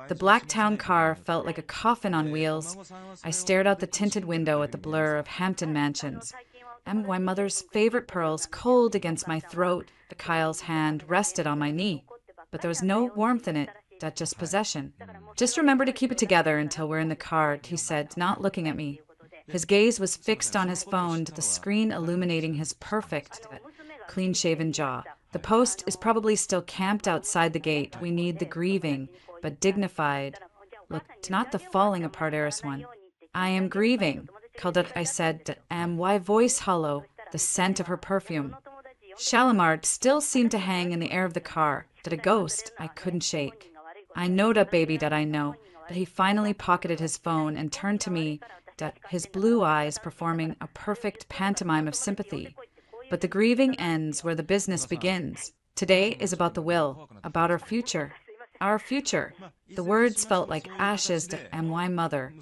The black town car felt like a coffin on wheels. I stared out the tinted window at the blur of Hampton mansions. And my mother's favorite pearls cold against my throat. Kyle's hand rested on my knee. But there was no warmth in it, that just possession. Just remember to keep it together until we're in the car, he said, not looking at me. His gaze was fixed on his phone, the screen illuminating his perfect, clean-shaven jaw. The post is probably still camped outside the gate. We need the grieving, but dignified. Looked not the falling apart heiress one. I am grieving, Caldet, I said, and why voice hollow, the scent of her perfume. Shalimar still seemed to hang in the air of the car, that a ghost I couldn't shake. I know that baby that I know, that he finally pocketed his phone and turned to me, that his blue eyes performing a perfect pantomime of sympathy. But the grieving ends where the business begins. Today is about the will, about our future. Our future. The words felt like ashes to M.Y. mother,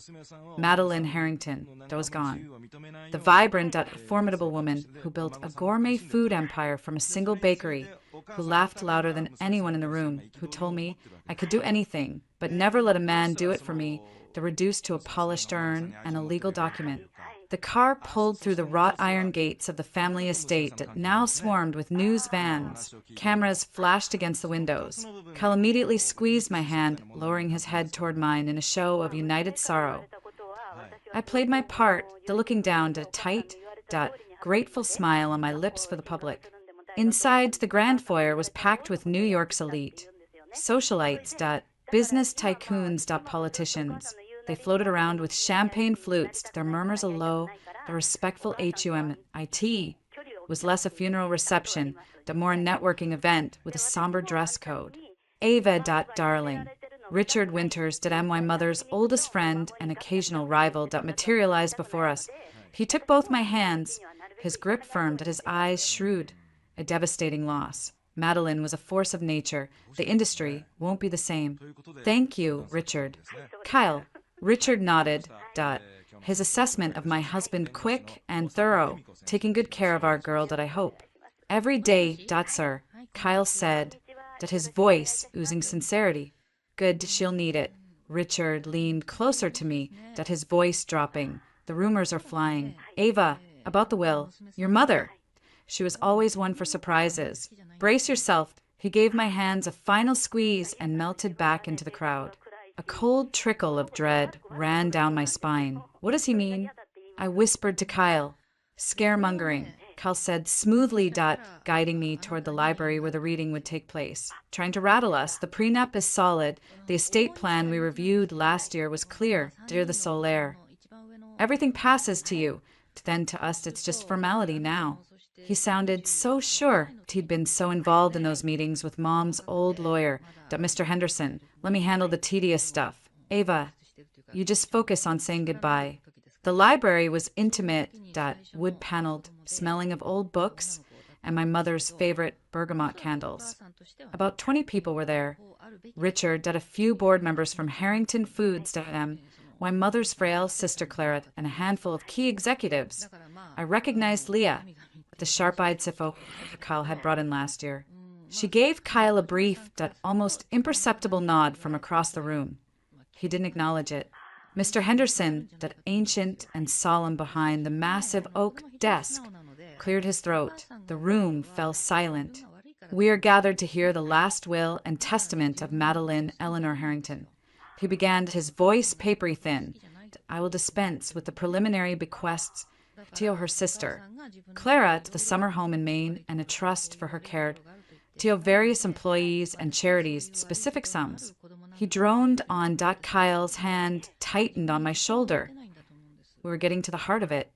Madeline Harrington, that was gone. The vibrant, formidable woman who built a gourmet food empire from a single bakery, who laughed louder than anyone in the room, who told me I could do anything, but never let a man do it for me, the reduced to a polished urn and a legal document. The car pulled through the wrought iron gates of the family estate that now swarmed with news vans. Cameras flashed against the windows. Kyle immediately squeezed my hand, lowering his head toward mine in a show of united sorrow. I played my part, the looking down, a tight, grateful smile on my lips for the public. Inside, the grand foyer was packed with New York's elite. Socialites, business tycoons, politicians. They floated around with champagne flutes, their murmurs a low, the respectful HUMIT was less a funeral reception, more a networking event with a somber dress code. Ava, darling. Richard Winters, M.Y. mother's oldest friend and occasional rival, materialized before us. He took both my hands, his grip firm, his eyes shrewd. A devastating loss. Madeline was a force of nature. The industry won't be the same. Thank you, Richard. Kyle. Richard nodded, his assessment of my husband quick and thorough, taking good care of our girl, I hope. Every day, sir, Kyle said, his voice oozing sincerity. Good, she'll need it. Richard leaned closer to me, his voice dropping. The rumors are flying. Ava, about the will, your mother. She was always one for surprises. Brace yourself. He gave my hands a final squeeze and melted back into the crowd. A cold trickle of dread ran down my spine. What does he mean? I whispered to Kyle. Scaremongering, Kyle said smoothly, guiding me toward the library where the reading would take place. Trying to rattle us. The prenup is solid. The estate plan we reviewed last year was clear, dear the Solaire. Everything passes to you. Then to us it's just formality now. He sounded so sure. He'd been so involved in those meetings with Mom's old lawyer, Mr. Henderson. Let me handle the tedious stuff. Ava, you just focus on saying goodbye. The library was intimate, wood-paneled, smelling of old books and my mother's favorite bergamot candles. About 20 people were there. Richard, a few board members from Harrington Foods, my mother's frail sister Clara, and a handful of key executives. I recognized Leah, the sharp-eyed Sifo Kyle had brought in last year. She gave Kyle a brief, almost imperceptible nod from across the room. He didn't acknowledge it. Mr. Henderson, ancient and solemn behind the massive oak desk, cleared his throat. The room fell silent. We are gathered to hear the last will and testament of Madeline Eleanor Harrington. He began, his voice papery thin. I will dispense with the preliminary bequests to her sister, Clara, to the summer home in Maine and a trust for her care, to various employees and charities, specific sums. He droned on. Kyle's hand tightened on my shoulder. We were getting to the heart of it.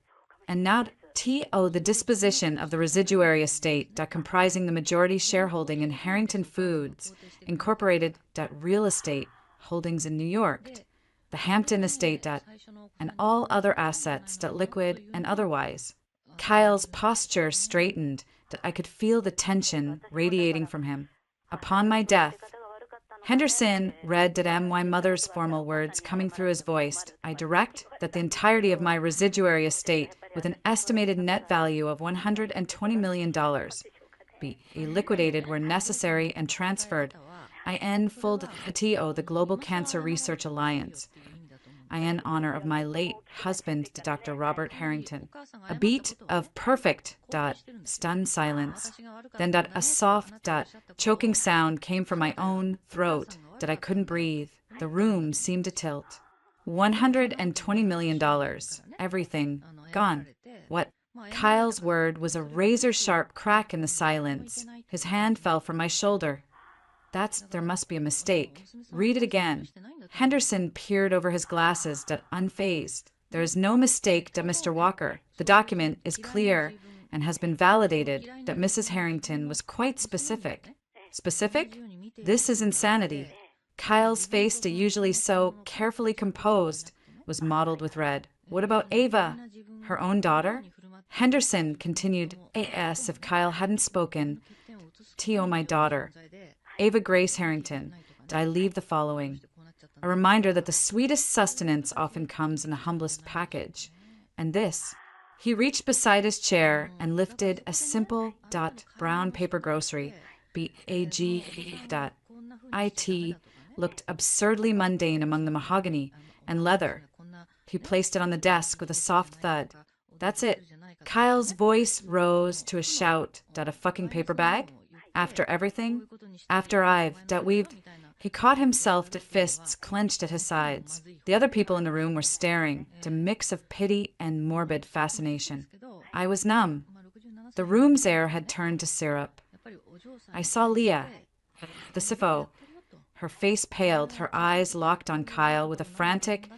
And now T.O. the disposition of the residuary estate, comprising the majority shareholding in Harrington Foods, Incorporated, real estate, holdings in New York, the Hampton estate, and all other assets, liquid and otherwise. Kyle's posture straightened, I could feel the tension radiating from him. Upon my death, Henderson read M.Y. mother's formal words coming through his voice. I direct that the entirety of my residuary estate, with an estimated net value of $120 million, be liquidated where necessary and transferred IN full TO, the Global Cancer Research Alliance. In honor of my late husband, Dr. Robert Harrington. A beat of perfect stunned silence. Then a soft choking sound came from my own throat that I couldn't breathe. The room seemed to tilt. $120 million. Everything gone. What? Kyle's word was a razor-sharp crack in the silence. His hand fell from my shoulder. There must be a mistake. Read it again. Henderson peered over his glasses, unfazed. There is no mistake, Mr. Walker. The document is clear and has been validated that Mrs. Harrington was quite specific. Specific? This is insanity. Kyle's face, usually so carefully composed, was mottled with red. What about Ava? Her own daughter? Henderson continued, AS if Kyle hadn't spoken. T.O. my daughter. Ava Grace Harrington. Did I leave the following? A reminder that the sweetest sustenance often comes in the humblest package. And this. He reached beside his chair and lifted a simple brown paper grocery. BAG. IT looked absurdly mundane among the mahogany and leather. He placed it on the desk with a soft thud. That's it. Kyle's voice rose to a shout. A fucking paper bag? After everything? After we've... He caught himself to fists clenched at his sides. The other people in the room were staring, a mix of pity and morbid fascination. I was numb. The room's air had turned to syrup. I saw Leah, the SIFO. Her face paled, her eyes locked on Kyle with a frantic,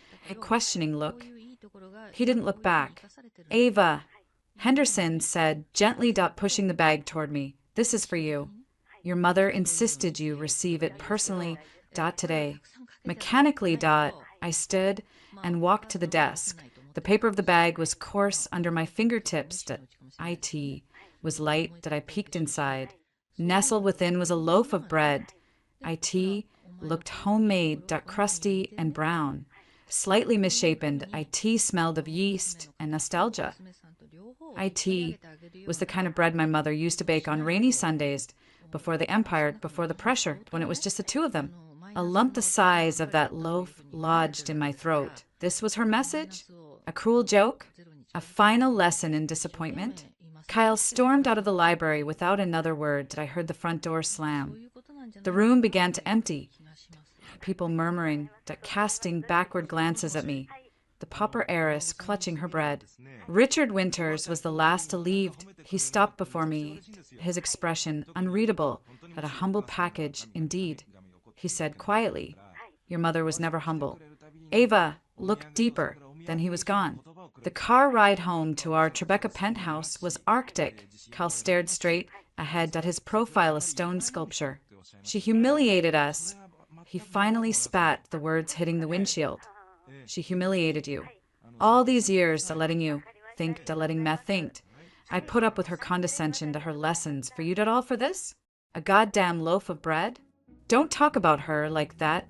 questioning look. He didn't look back. Ava, Henderson said, gently pushing the bag toward me. This is for you. Your mother insisted you receive it personally today. Mechanically I stood and walked to the desk. The paper of the bag was coarse under my fingertips. IT was light I peeked inside. Nestled within was a loaf of bread. IT looked homemade, crusty and brown. Slightly misshapen, IT smelled of yeast and nostalgia. IT was the kind of bread my mother used to bake on rainy Sundays before the Empire, before the pressure, when it was just the two of them. A lump the size of that loaf lodged in my throat. This was her message? A cruel joke? A final lesson in disappointment? Kyle stormed out of the library without another word. I heard the front door slam. The room began to empty. People murmuring, casting backward glances at me. The pauper heiress clutching her bread. Richard Winters was the last to leave. He stopped before me, his expression unreadable, at a humble package indeed. He said quietly, your mother was never humble. Ava looked deeper, then he was gone. The car ride home to our Tribeca penthouse was arctic. Cal stared straight ahead at his profile, a stone sculpture. She humiliated us. He finally spat, the words hitting the windshield. She humiliated you. All these years letting you think, letting meth think. I put up with her condescension to her lessons. For you all for this? A goddamn loaf of bread? Don't talk about her like that,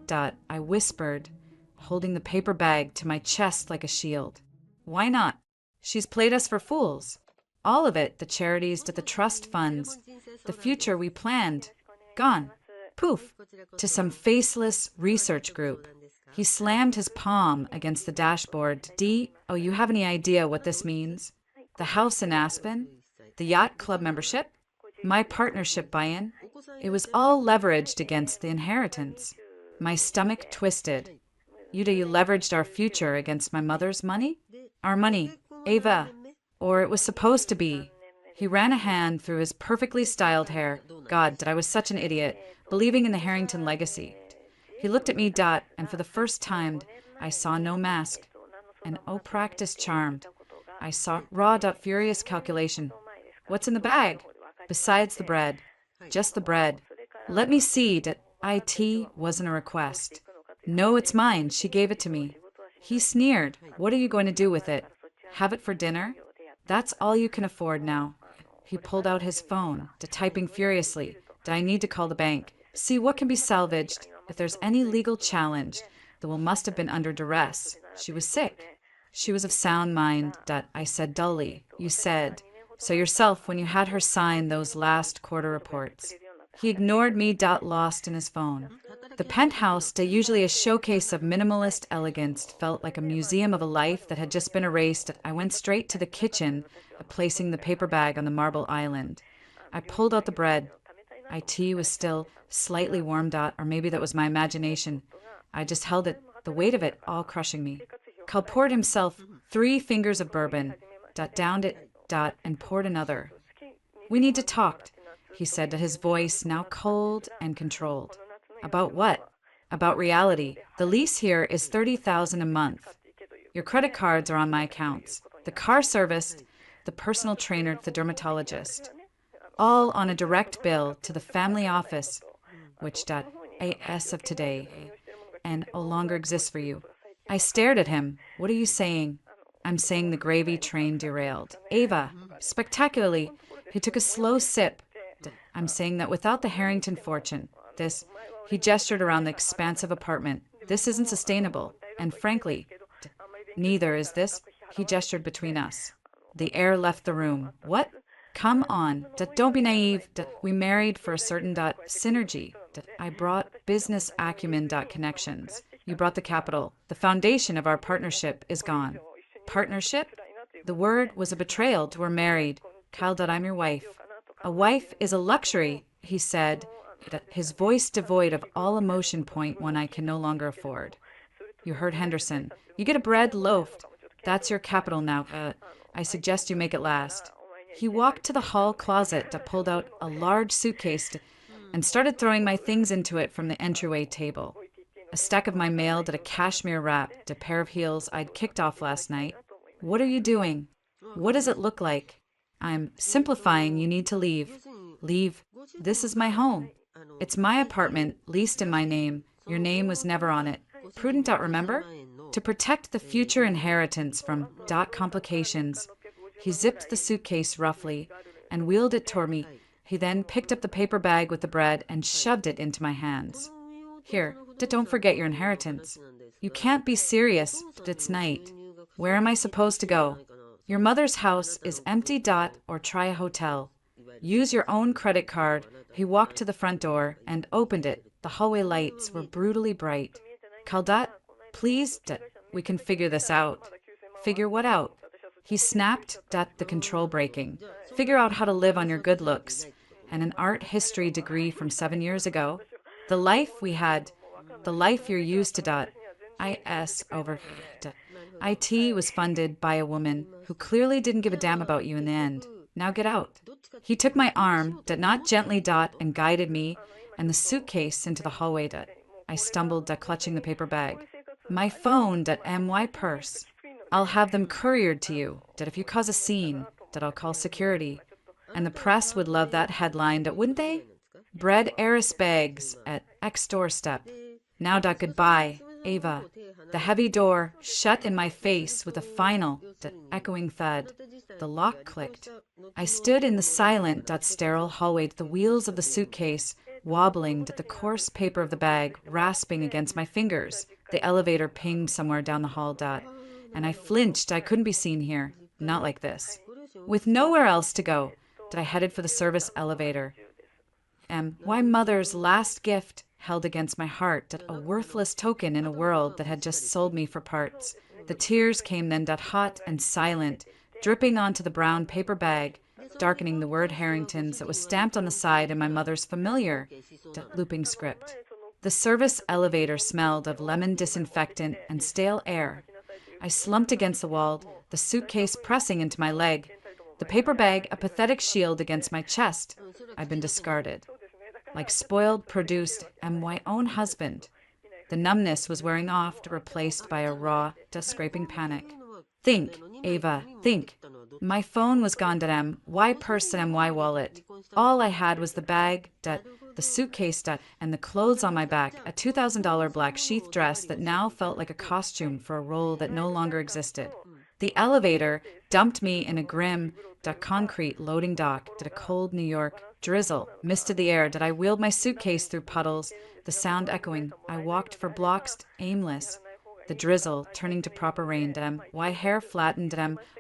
I whispered, holding the paper bag to my chest like a shield. Why not? She's played us for fools. All of it, the charities to the trust funds, the future we planned, gone. Poof, to some faceless research group. He slammed his palm against the dashboard. Oh, you have any idea what this means? The house in Aspen? The yacht club membership? My partnership buy-in? It was all leveraged against the inheritance. My stomach twisted. You leveraged our future against my mother's money? Our money, Ava. Or it was supposed to be. He ran a hand through his perfectly styled hair. God, I was such an idiot, believing in the Harrington legacy. He looked at me, and for the first time, I saw no mask. And practice charmed. I saw raw, furious calculation. What's in the bag? Besides the bread. Just the bread. Let me see. IT wasn't a request. No, it's mine. She gave it to me. He sneered. What are you going to do with it? Have it for dinner? That's all you can afford now. He pulled out his phone, typing furiously. Did I need to call the bank? See what can be salvaged. If there's any legal challenge, the will must have been under duress. She was sick. She was of sound mind, I said dully. You said. So yourself when you had her sign those last quarter reports. He ignored me, lost in his phone. The penthouse, usually a showcase of minimalist elegance, felt like a museum of a life that had just been erased. I went straight to the kitchen, placing the paper bag on the marble island. I pulled out the bread. Tea was still slightly warm, or maybe that was my imagination. I just held it, the weight of it all crushing me. Cal poured himself 3 fingers of bourbon, downed it, and poured another. We need to talk, he said, his voice now cold and controlled. About what? About reality. The lease here is $30,000 a month. Your credit cards are on my accounts. The car service, the personal trainer, the dermatologist. All on a direct bill to the family office, which as of today, and no longer exists for you. I stared at him. What are you saying? I'm saying the gravy train derailed. Ava, spectacularly, he took a slow sip. I'm saying that without the Harrington fortune, he gestured around the expansive apartment, this isn't sustainable. And frankly, neither is this. He gestured between us. The air left the room. What? Come on. Don't be naive. We married for a certain synergy. I brought business acumen. Connections. You brought the capital. The foundation of our partnership is gone. Partnership? The word was a betrayal. We're married. Kyle, I'm your wife. A wife is a luxury, he said, his voice devoid of all emotion. One I can no longer afford. You heard Henderson. You get a bread loaf. That's your capital now. I suggest you make it last. He walked to the hall closet, pulled out a large suitcase, and started throwing my things into it from the entryway table. A stack of my mail, a cashmere wrap, a pair of heels I'd kicked off last night. What are you doing? What does it look like? I'm simplifying. You need to leave. Leave. This is my home. It's my apartment, leased in my name. Your name was never on it. Prudent. Remember? To protect the future inheritance from complications. He zipped the suitcase roughly and wheeled it toward me. He then picked up the paper bag with the bread and shoved it into my hands. Here, don't forget your inheritance. You can't be serious. It's night. Where am I supposed to go? Your mother's house is empty. Or try a hotel. Use your own credit card. He walked to the front door and opened it. The hallway lights were brutally bright. Kaldot, please, we can figure this out. Figure what out? He snapped, the control breaking. Figure out how to live on your good looks and an art history degree from 7 years ago. The life we had, the life you're used to. Over. IT was funded by a woman who clearly didn't give a damn about you in the end. Now get out. He took my arm, not gently, and guided me and the suitcase into the hallway. I stumbled, clutching the paper bag. My phone, my purse. I'll have them couriered to you. If you cause a scene, I'll call security. And the press would love that headline, wouldn't they? Bread heiress bags at X doorstep. Now, goodbye, Ava. The heavy door shut in my face with a final, echoing thud. The lock clicked. I stood in the silent, sterile hallway, the wheels of the suitcase wobbling, the coarse paper of the bag rasping against my fingers. The elevator pinged somewhere down the hall. And I flinched. I couldn't be seen here. Not like this. With nowhere else to go, I headed for the service elevator. Why mother's last gift held against my heart, a worthless token in a world that had just sold me for parts. The tears came then, hot and silent, dripping onto the brown paper bag, darkening the word Harrington's that was stamped on the side in my mother's familiar looping script. The service elevator smelled of lemon disinfectant and stale air. I slumped against the wall, the suitcase pressing into my leg, the paper bag a pathetic shield against my chest. I'd been discarded. Like spoiled, produced, my own husband. The numbness was wearing off, replaced by a raw, scraping panic. Think, Ava, think. My phone was gone, why purse, why wallet. All I had was the bag, the suitcase, and the clothes on my back, a $2,000 black sheath dress that now felt like a costume for a role that no longer existed. The elevator dumped me in a grim, concrete loading dock, a cold New York drizzle misted the air. I wheeled my suitcase through puddles, the sound echoing. I walked for blocks, aimless. The drizzle turning to proper rain. Why hair flattened.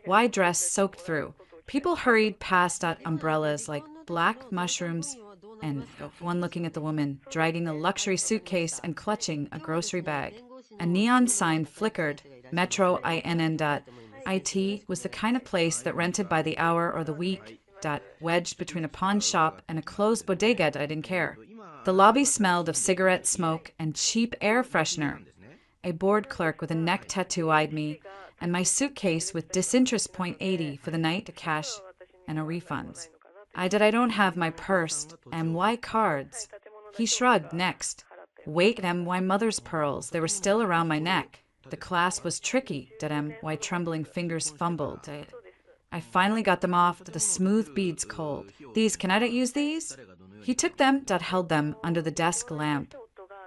Why dress soaked through. People hurried past umbrellas like black mushrooms, and one looking at the woman, dragging a luxury suitcase and clutching a grocery bag. A neon sign flickered, Metro INN. IT was the kind of place that rented by the hour or the week. Wedged between a pawn shop and a closed bodega, I didn't care. The lobby smelled of cigarette smoke and cheap air freshener. A board clerk with a neck tattoo eyed me, and my suitcase with disinterest .80 for the night to cash and a refunds. I don't have my pursed MY cards. He shrugged next. Wait, MY mother's pearls. They were still around my neck. The clasp was tricky, MY trembling fingers fumbled. I finally got them off, the smooth beads cold. These, can I use these? He took them, held them under the desk lamp.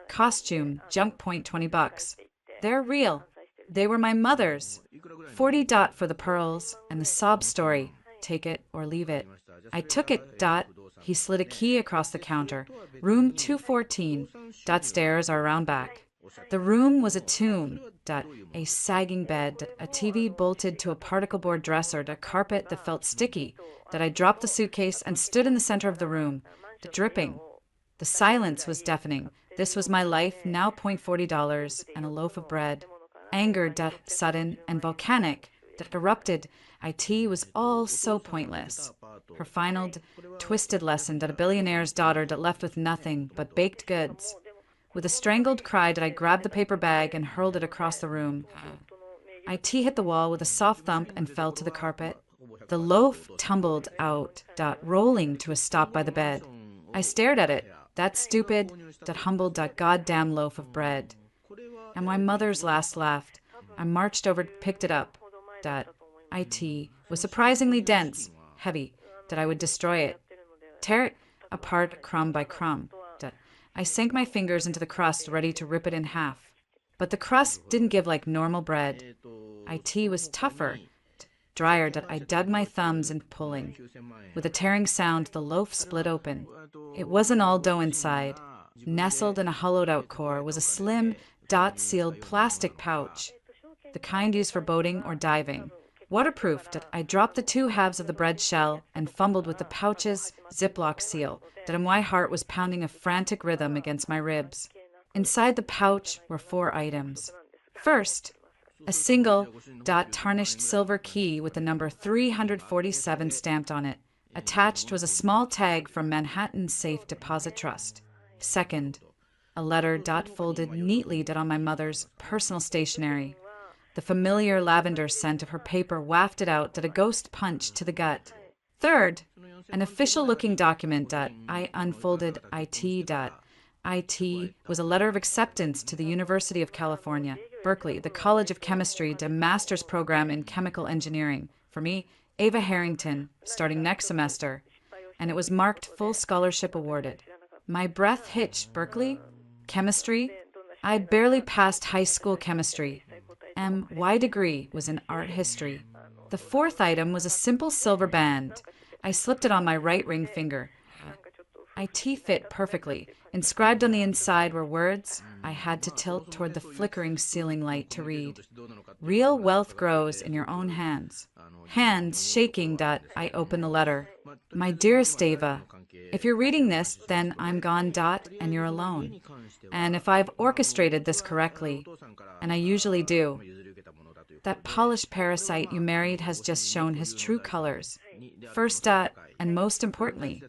Costume, junk $20. They're real. They were my mother's. 40 for the pearls, and the sob story. Take it or leave it. I took it. He slid a key across the counter. Room 214. Stairs are around back. The room was a tomb. A sagging bed, a TV bolted to a particle board dresser, a carpet that felt sticky. I dropped the suitcase and stood in the center of the room, dripping. The silence was deafening. This was my life, now $40 and a loaf of bread. Anger, sudden and volcanic, erupted. IT was all so pointless. Her final twisted lesson that a billionaire's daughter left with nothing but baked goods. With a strangled cry, I grabbed the paper bag and hurled it across the room. IT hit the wall with a soft thump and fell to the carpet. The loaf tumbled out, rolling to a stop by the bed. I stared at it. That stupid, humbled, goddamn loaf of bread. And my mother's last laughed. I marched over, picked it up. IT was surprisingly dense, heavy, I would destroy it. Tear it apart crumb by crumb. I sank my fingers into the crust, ready to rip it in half. But the crust didn't give like normal bread. IT was tougher, drier. I dug my thumbs in pulling. With a tearing sound, the loaf split open. It wasn't all dough inside. Nestled in a hollowed-out core was a slim, sealed plastic pouch, the kind used for boating or diving. Waterproof, I dropped the two halves of the bread shell and fumbled with the pouch's Ziploc seal, my heart was pounding a frantic rhythm against my ribs. Inside the pouch were 4 items. First, a single, tarnished silver key with the number 347 stamped on it. Attached was a small tag from Manhattan Safe Deposit Trust. Second, a letter, folded neatly, on my mother's personal stationery. The familiar lavender scent of her paper wafted out, a ghost punch to the gut. Third, an official-looking document, I unfolded. IT was a letter of acceptance to the University of California, Berkeley, the College of Chemistry, a master's program in chemical engineering. For me, Ava Harrington, starting next semester. And it was marked full scholarship awarded. My breath hitched. Berkeley? Chemistry? I barely passed high school chemistry. My degree was in art history. The fourth item was a simple silver band. I slipped it on my right ring finger. IT fit perfectly. Inscribed on the inside were words I had to tilt toward the flickering ceiling light to read. Real wealth grows in your own hands. Hands shaking. I opened the letter. My dearest Ava, if you're reading this, then I'm gone. And you're alone. And if I've orchestrated this correctly, and I usually do, that polished parasite you married has just shown his true colors. First, and most importantly,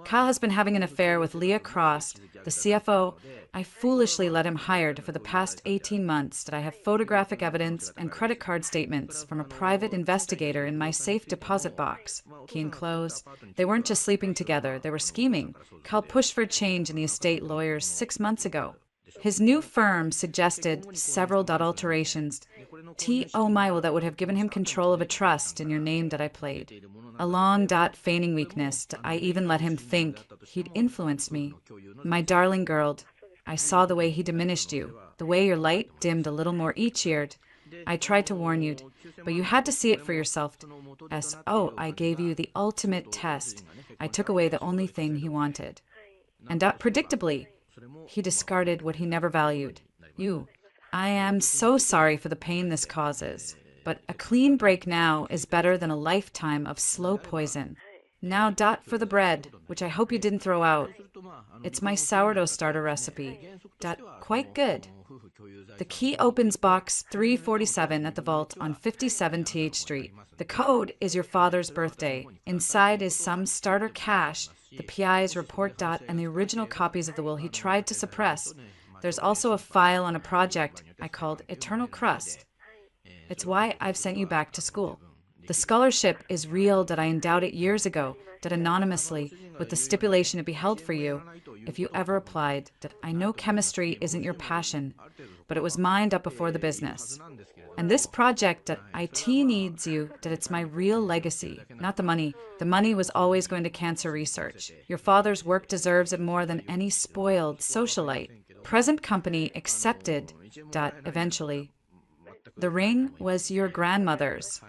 Kyle has been having an affair with Leah Cross, the CFO I foolishly let him hire for the past 18 months. I have photographic evidence and credit card statements from a private investigator in my safe deposit box. Key and close. They weren't just sleeping together, they were scheming. Kyle pushed for a change in the estate lawyers 6 months ago. His new firm suggested several alterations. That would have given him control of a trust in your name that I played. A long feigning weakness. I even let him think he'd influenced me. My darling girl, I saw the way he diminished you, the way your light dimmed a little more each year. I tried to warn you, but you had to see it for yourself. I gave you the ultimate test. I took away the only thing he wanted. And predictably, he discarded what he never valued. You. I am so sorry for the pain this causes, but a clean break now is better than a lifetime of slow poison. Now, for the bread, which I hope you didn't throw out. It's my sourdough starter recipe. Quite good. The key opens box 347 at the vault on 57 TH Street. The code is your father's birthday. Inside is some starter cash, the PI's report. And the original copies of the will he tried to suppress. There's also a file on a project I called Eternal Crust. It's why I've sent you back to school. The scholarship is real. I endowed it years ago, anonymously, with the stipulation to be held for you if you ever applied. I know chemistry isn't your passion, but it was mine before the business. And this project IT needs you. It's my real legacy, not the money. The money was always going to cancer research. Your father's work deserves it more than any spoiled socialite. Present company accepted. Eventually. The ring was your grandmother's.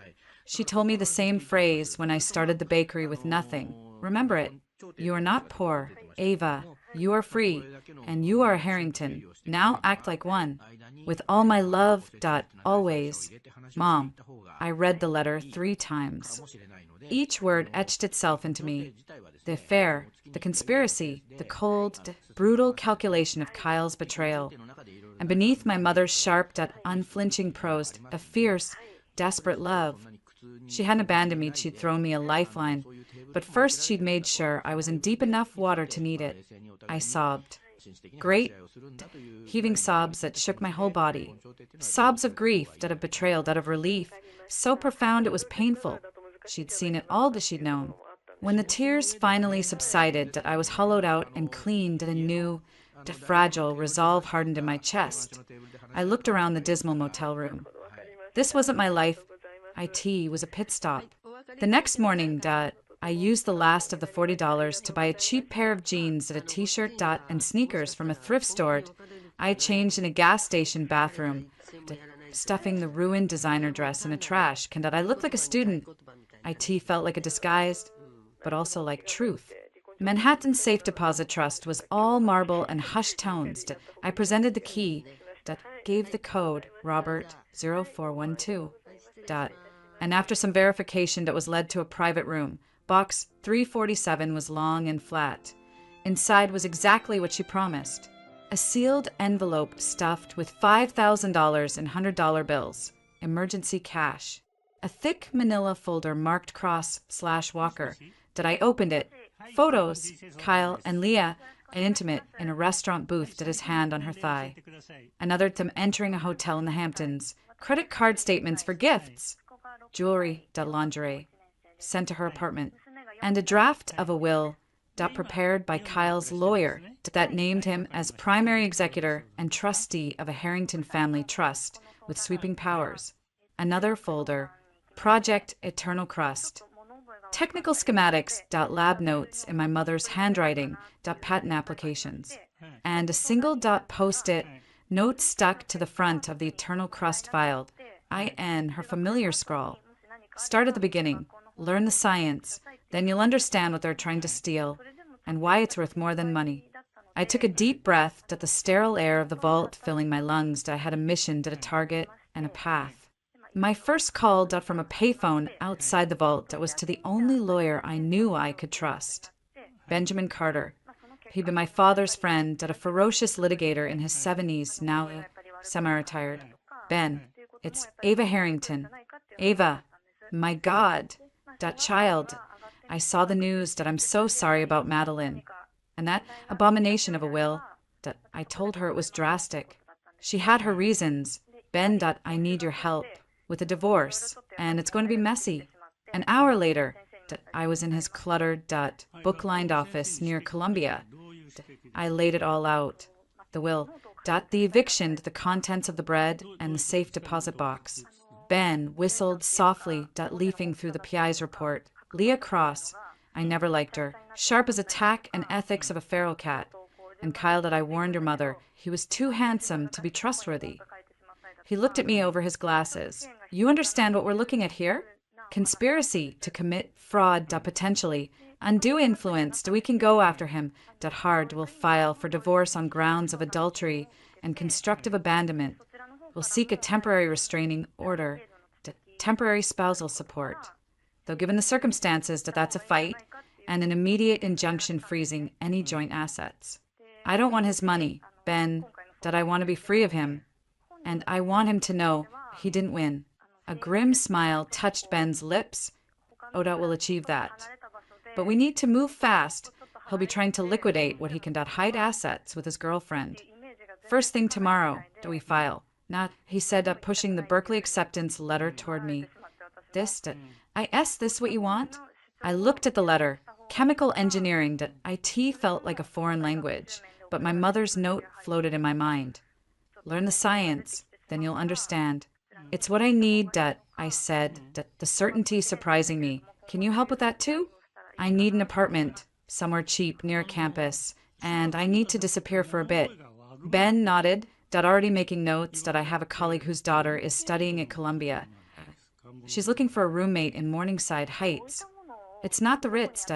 She told me the same phrase when I started the bakery with nothing. Remember it. You are not poor, Ava. You are free, and you are Harrington. Now act like one. With all my love. Always. Mom. I read the letter 3 times. Each word etched itself into me. The affair, the conspiracy, the cold, brutal calculation of Kyle's betrayal. And beneath my mother's sharp, unflinching prose, a fierce, desperate love. She hadn't abandoned me. She'd thrown me a lifeline. But first she'd made sure I was in deep enough water to need it. I sobbed. Great, heaving sobs that shook my whole body. Sobs of grief, of betrayal, of relief. So profound it was painful. She'd seen it all that she'd known. When the tears finally subsided, I was hollowed out and cleaned, a new, fragile resolve hardened in my chest. I looked around the dismal motel room. This wasn't my life. IT was a pit stop. The next morning, I used the last of the $40 to buy a cheap pair of jeans, a t-shirt, and sneakers from a thrift store. I changed in a gas station bathroom, stuffing the ruined designer dress in a trash can. I looked like a student. IT felt like a disguise, but also like truth. Manhattan Safe Deposit Trust was all marble and hushed tones. I presented the key, gave the code, Robert 0412. And after some verification, that was led to a private room. Box 347 was long and flat. Inside was exactly what she promised. A sealed envelope stuffed with $5,000 in $100 bills. Emergency cash. A thick manila folder marked cross/Walker. I opened it. Photos. Kyle and Leah, an intimate, in a restaurant booth, his hand on her thigh. Another them entering a hotel in the Hamptons. Credit card statements for gifts. Jewelry. Lingerie. Sent to her apartment. And a draft of a will. Prepared by Kyle's lawyer that named him as primary executor and trustee of a Harrington family trust with sweeping powers. Another folder. Project Eternal Crust. Technical schematics. Lab notes in my mother's handwriting. Patent applications. And a single post-it note stuck to the front of the Eternal Crust file. IN, her familiar scrawl. Start at the beginning. Learn the science. Then you'll understand what they're trying to steal and why it's worth more than money. I took a deep breath at the sterile air of the vault filling my lungs. I had a mission, a target, and a path. My first call from a payphone outside the vault was to the only lawyer I knew I could trust. Benjamin Carter. He'd been my father's friend, a ferocious litigator in his 70s, now semi-retired. Ben, it's Ava Harrington. Ava, my God, that child. I saw the news. I'm so sorry about Madeline. And that abomination of a will. I told her it was drastic. She had her reasons. Ben, I need your help with a divorce, and it's going to be messy. An hour later, I was in his cluttered, book-lined office near Columbia. I laid it all out. The will, the eviction, the contents of the bread, and the safe deposit box. Ben whistled softly, leafing through the PI's report. Leah Cross. I never liked her. Sharp as attack and ethics of a feral cat. And Kyle, I warned your mother. He was too handsome to be trustworthy. He looked at me over his glasses. You understand what we're looking at here? Conspiracy to commit fraud, potentially. Undue influence. We can go after him. Hard will file for divorce on grounds of adultery and constructive abandonment. We'll seek a temporary restraining order. Temporary spousal support. Though given the circumstances, that's a fight. and an immediate injunction freezing any joint assets. I don't want his money, Ben, that I want to be free of him, and I want him to know he didn't win. A grim smile touched Ben's lips. Odot will achieve that. But we need to move fast. He'll be trying to liquidate what he can hide assets with his girlfriend. First thing tomorrow, do we file? Not, he said, pushing the Berkeley acceptance letter toward me. I asked this what you want? I looked at the letter. Chemical engineering. IT felt like a foreign language, but my mother's note floated in my mind. Learn the science, then you'll understand. It's what I need, I said, the certainty surprising me. Can you help with that too? I need an apartment, somewhere cheap, near campus, and I need to disappear for a bit. Ben nodded, already making notes, I have a colleague whose daughter is studying at Columbia. She's looking for a roommate in Morningside Heights. It's not the Ritz,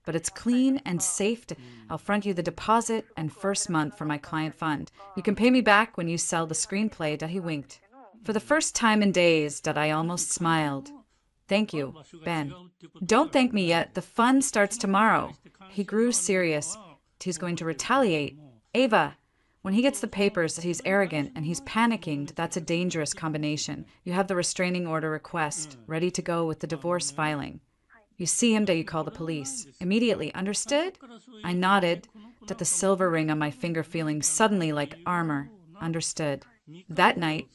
but it's clean and safe. I'll front you the deposit and first month for my client fund. You can pay me back when you sell the screenplay. He winked. For the first time in days, I almost smiled. Thank you, Ben. Don't thank me yet. The fun starts tomorrow. He grew serious. He's going to retaliate. Ava, when he gets the papers, he's arrogant and he's panicking. That's a dangerous combination. You have the restraining order request ready to go with the divorce filing. You see him, you call the police. Immediately, understood? I nodded, the silver ring on my finger feeling suddenly like armor. Understood. That night,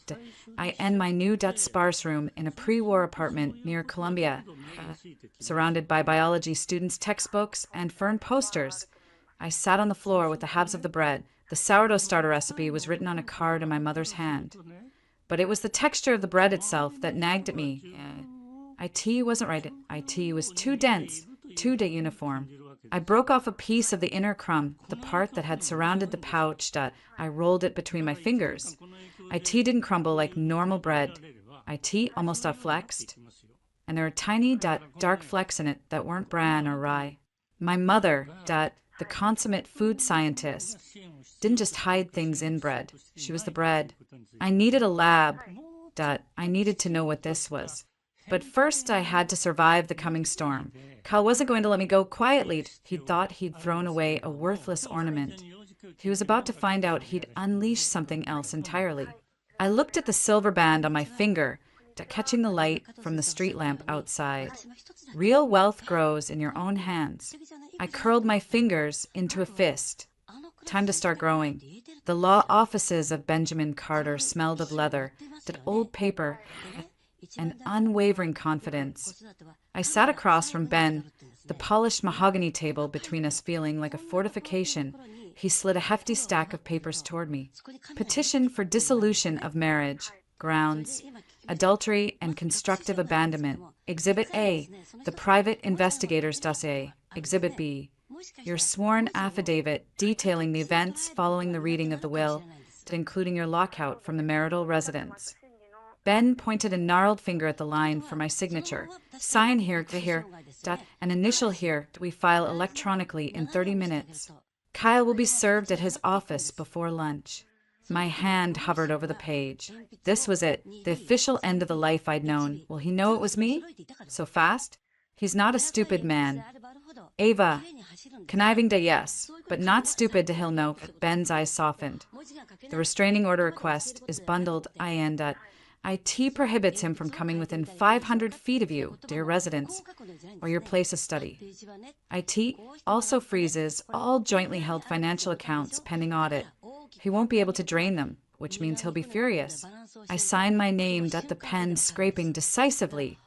I end my new sparse room in a pre-war apartment near Columbia, surrounded by biology students' textbooks and fern posters. I sat on the floor with the halves of the bread. The sourdough starter recipe was written on a card in my mother's hand. But it was the texture of the bread itself that nagged at me. IT wasn't right. IT was too dense, too uniform. I broke off a piece of the inner crumb, the part that had surrounded the pouch. I rolled it between my fingers. IT didn't crumble like normal bread. IT almost flexed. And there were tiny dark flecks in it that weren't bran or rye. My mother, the consummate food scientist, didn't just hide things in bread. She was the bread. I needed a lab. I needed to know what this was. But first I had to survive the coming storm. Kyle wasn't going to let me go quietly. He thought he'd thrown away a worthless ornament. He was about to find out he'd unleashed something else entirely. I looked at the silver band on my finger, catching the light from the street lamp outside. Real wealth grows in your own hands. I curled my fingers into a fist. Time to start growing. The law offices of Benjamin Carter smelled of leather, old paper, and unwavering confidence. I sat across from Ben, the polished mahogany table between us feeling like a fortification. He slid a hefty stack of papers toward me. Petition for dissolution of marriage, grounds, adultery and constructive abandonment. Exhibit A, the private investigator's dossier. Exhibit B, your sworn affidavit detailing the events following the reading of the will, including your lockout from the marital residence. Ben pointed a gnarled finger at the line for my signature. Sign here, an initial here. We file electronically in 30 minutes. Kyle will be served at his office before lunch. My hand hovered over the page. This was it, the official end of the life I'd known. Will he know it was me? So fast? He's not a stupid man. Ava, conniving yes, but not stupid he'll know. Ben's eyes softened. The restraining order request is bundled IN. IT prohibits him from coming within 500 feet of you, dear residents, or your place of study. IT also freezes all jointly held financial accounts pending audit. He won't be able to drain them, which means he'll be furious. I sign my name, the pen scraping decisively.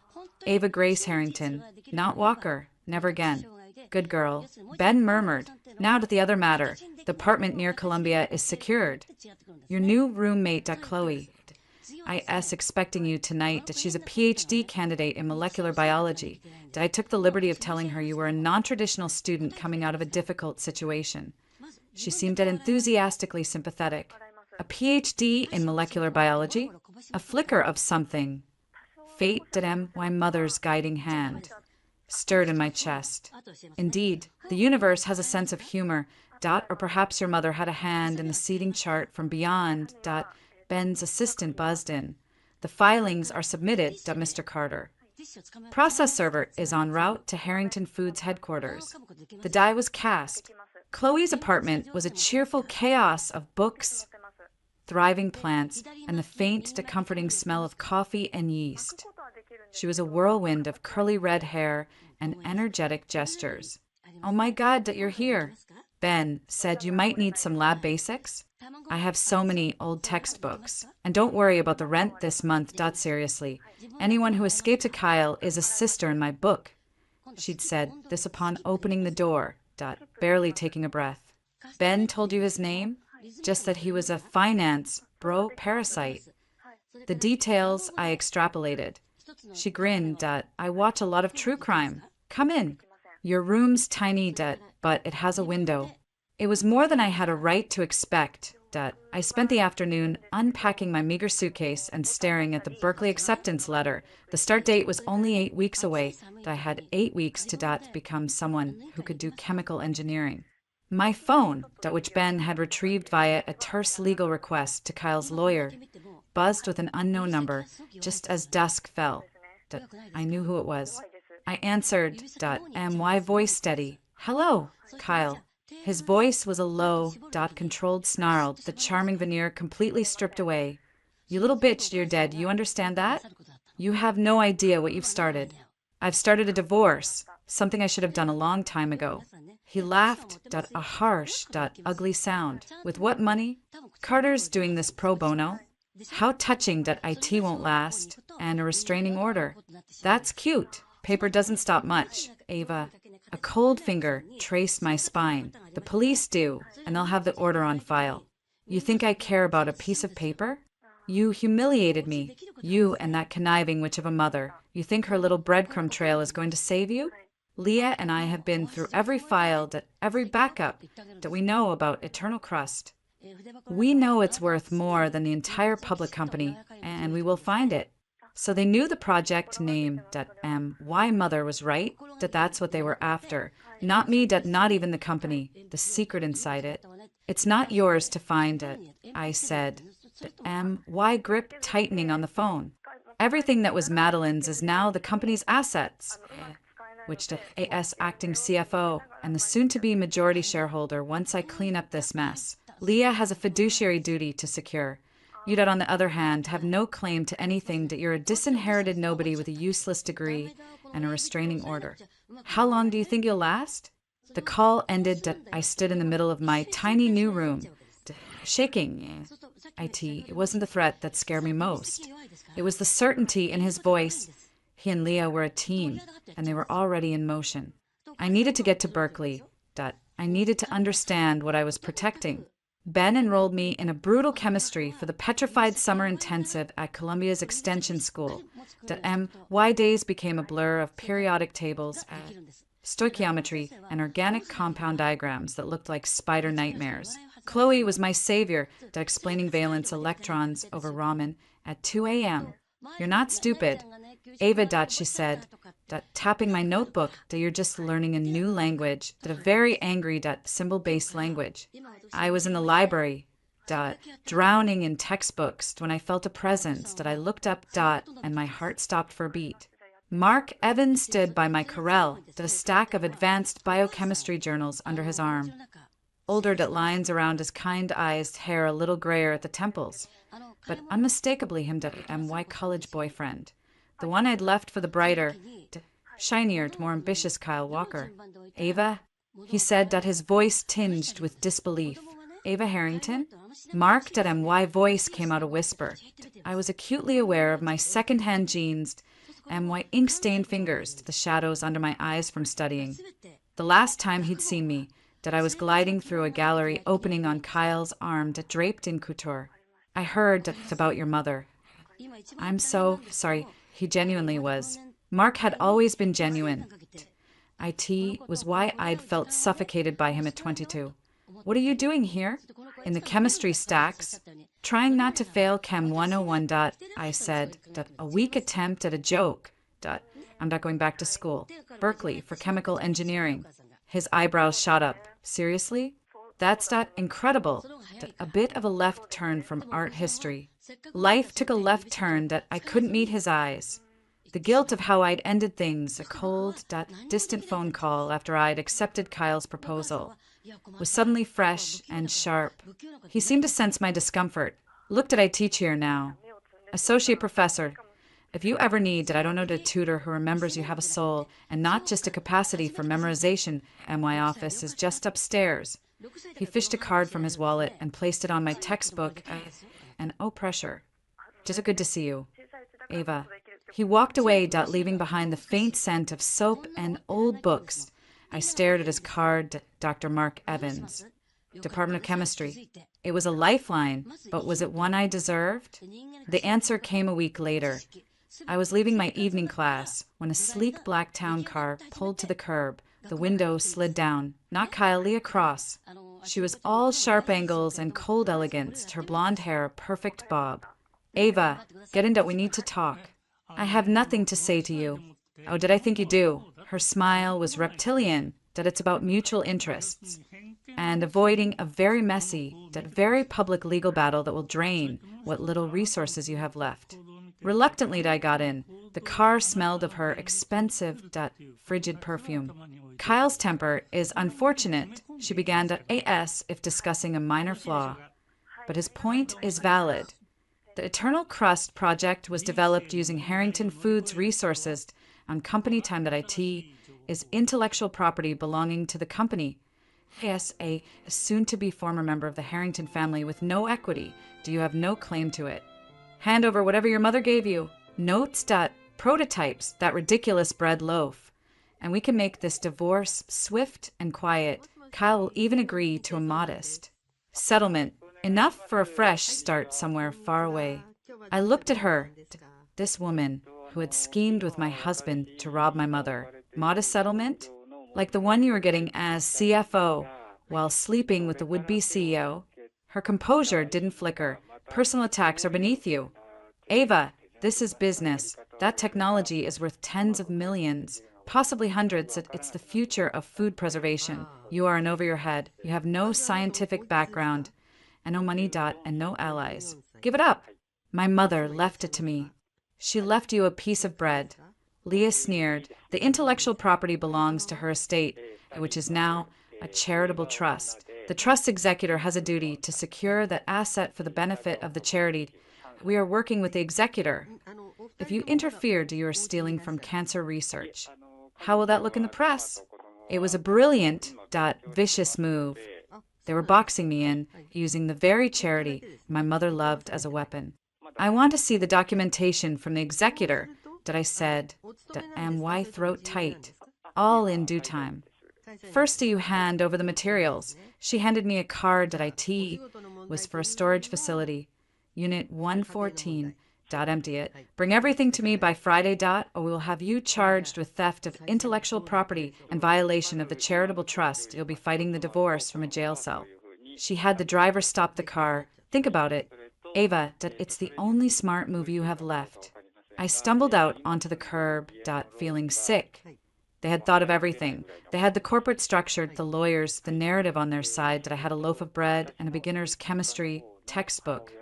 Ava Grace Harrington, not Walker, never again. Good girl. Ben murmured. Now to the other matter. The apartment near Columbia is secured. Your new roommate, Chloe. I.S. expecting you tonight. She's a PhD candidate in molecular biology. I took the liberty of telling her you were a non-traditional student coming out of a difficult situation. She seemed enthusiastically sympathetic. A PhD in molecular biology? A flicker of something. Fate, my mother's guiding hand, stirred in my chest. Indeed, the universe has a sense of humor. Or perhaps your mother had a hand in the seating chart from beyond. Ben's assistant buzzed in. The filings are submitted, Mr. Carter. Process server is en route to Harrington Foods headquarters. The die was cast. Chloe's apartment was a cheerful chaos of books, thriving plants, and the faint, comforting smell of coffee and yeast. She was a whirlwind of curly red hair and energetic gestures. "Oh my God, that you're here." Ben said, "You might need some lab basics." "I have so many old textbooks. And don't worry about the rent this month. Seriously. Anyone who escaped to Kyle is a sister in my book." She'd said this upon opening the door. Barely taking a breath. "Ben told you his name?" "Just that he was a finance parasite." The details I extrapolated. She grinned. "I watch a lot of true crime. Come in. Your room's tiny, but it has a window." It was more than I had a right to expect. I spent the afternoon unpacking my meager suitcase and staring at the Berkeley acceptance letter. The start date was only 8 weeks away. I had 8 weeks to become someone who could do chemical engineering. My phone, which Ben had retrieved via a terse legal request to Kyle's lawyer, buzzed with an unknown number just as dusk fell. I knew who it was. I answered. My voice steady. "Hello, Kyle." His voice was a low, controlled snarl, the charming veneer completely stripped away. "You little bitch, you're dead. You understand that? You have no idea what you've started. I've started a divorce, something I should have done a long time ago." He laughed, a harsh, ugly sound. "With what money? Carter's doing this pro bono. How touching that IT won't last, and a restraining order. That's cute. Paper doesn't stop much, Ava." A cold finger traced my spine. "The police do, and they'll have the order on file. You think I care about a piece of paper? You humiliated me, you and that conniving witch of a mother. You think her little breadcrumb trail is going to save you? Leah and I have been through every file, every backup that we know about Eternal Crust. We know it's worth more than the entire public company, and we will find it." So they knew the project name. Why Mother was right, that's what they were after. Not me, not even the company, the secret inside it. "It's not yours to find it," I said. Why grip tightening on the phone? "Everything that was Madeline's is now the company's assets," which the AS acting CFO and the soon-to-be majority shareholder once I clean up this mess. Leah has a fiduciary duty to secure. You, on the other hand, have no claim to anything. You're a disinherited nobody with a useless degree and a restraining order. How long do you think you'll last?" The call ended. I stood in the middle of my tiny new room, shaking. It wasn't the threat that scared me most. It was the certainty in his voice. He and Leah were a team, and they were already in motion. I needed to get to Berkeley. I needed to understand what I was protecting. Ben enrolled me in a brutal chemistry for the petrified summer intensive at Columbia's Extension School. My days became a blur of periodic tables, stoichiometry, and organic compound diagrams that looked like spider nightmares. Chloe was my savior, explaining valence electrons over Raman at 2 a.m. "You're not stupid, Ava," she said, tapping my notebook, "you're just learning a new language, a very angry, symbol-based language." I was in the library, drowning in textbooks, when I felt a presence, I looked up, and my heart stopped for a beat. Mark Evans stood by my corral, a stack of advanced biochemistry journals under his arm. Older, lines around his kind-eyed hair a little grayer at the temples, but unmistakably him, my college boyfriend. The one I'd left for the brighter, shinier, more ambitious Kyle Walker. "Ava?" he said, his voice tinged with disbelief. "Ava Harrington?" Mark, my voice came out a whisper. I was acutely aware of my second-hand jeans and my ink-stained fingers, the shadows under my eyes from studying. The last time he'd seen me, I was gliding through a gallery opening on Kyle's arm, draped in couture. "I heard about your mother." "I'm so sorry." He genuinely was. Mark had always been genuine. IT was why I'd felt suffocated by him at 22. "What are you doing here?" "In the chemistry stacks. Trying not to fail Chem 101. I said. "A weak attempt at a joke. I'm not going back to school. Berkeley for chemical engineering." His eyebrows shot up. "Seriously? That's incredible." A bit of a left turn from art history. Life took a left turn I couldn't meet his eyes. The guilt of how I'd ended things, a cold, distant phone call after I'd accepted Kyle's proposal, was suddenly fresh and sharp. He seemed to sense my discomfort. Look, did I teach here now? Associate professor. If you ever need, I don't know, a tutor who remembers you have a soul and not just a capacity for memorization, and my office is just upstairs. He fished a card from his wallet and placed it on my textbook, and oh, pressure. Just good to see you. Ava. He walked away, leaving behind the faint scent of soap and old books. I stared at his card, Dr. Mark Evans, Department of Chemistry. It was a lifeline, but was it one I deserved? The answer came a week later. I was leaving my evening class when a sleek black town car pulled to the curb. The window slid down. Not Kyle, Leah Cross. She was all sharp angles and cold elegance, her blonde hair a perfect bob. Ava, get in, we need to talk. I have nothing to say to you. Oh, did I think you do? Her smile was reptilian, that it's about mutual interests, and avoiding a very messy, very public legal battle that will drain what little resources you have left. Reluctantly, I got in. The car smelled of her expensive, frigid perfume. Kyle's temper is unfortunate, she began to as if discussing a minor flaw. But his point is valid. The Eternal Crust project was developed using Harrington Foods resources on company time. IT is intellectual property belonging to the company. Yes, a soon-to-be former member of the Harrington family with no equity. Do you have no claim to it? Hand over whatever your mother gave you. Notes, prototypes, that ridiculous bread loaf. And we can make this divorce swift and quiet. Kyle will even agree to a modest settlement. Enough for a fresh start somewhere far away. I looked at her, this woman who had schemed with my husband to rob my mother. Modest settlement? Like the one you were getting as CFO while sleeping with the would-be CEO. Her composure didn't flicker. Personal attacks are beneath you. Ava, this is business. That technology is worth tens of millions, possibly hundreds. It's the future of food preservation. You are in over your head. You have no scientific background, and no money, and no allies. Give it up. My mother left it to me. She left you a piece of bread. Leah sneered. The intellectual property belongs to her estate, which is now a charitable trust. The trust executor has a duty to secure that asset for the benefit of the charity. We are working with the executor. If you interfered, you are stealing from cancer research. How will that look in the press? It was a brilliant, vicious move. They were boxing me in, using the very charity my mother loved as a weapon. I want to see the documentation from the executor, I said, and why throat tight. All in due time. First, do you hand over the materials? She handed me a card IT was for a storage facility. Unit 114. Empty it. Bring everything to me by Friday, or we will have you charged with theft of intellectual property and violation of the charitable trust. You'll be fighting the divorce from a jail cell. She had the driver stop the car. Think about it. Ava, it's the only smart move you have left. I stumbled out onto the curb, feeling sick. They had thought of everything. They had the corporate structure, the lawyers, the narrative on their side, I had a loaf of bread and a beginner's chemistry textbook.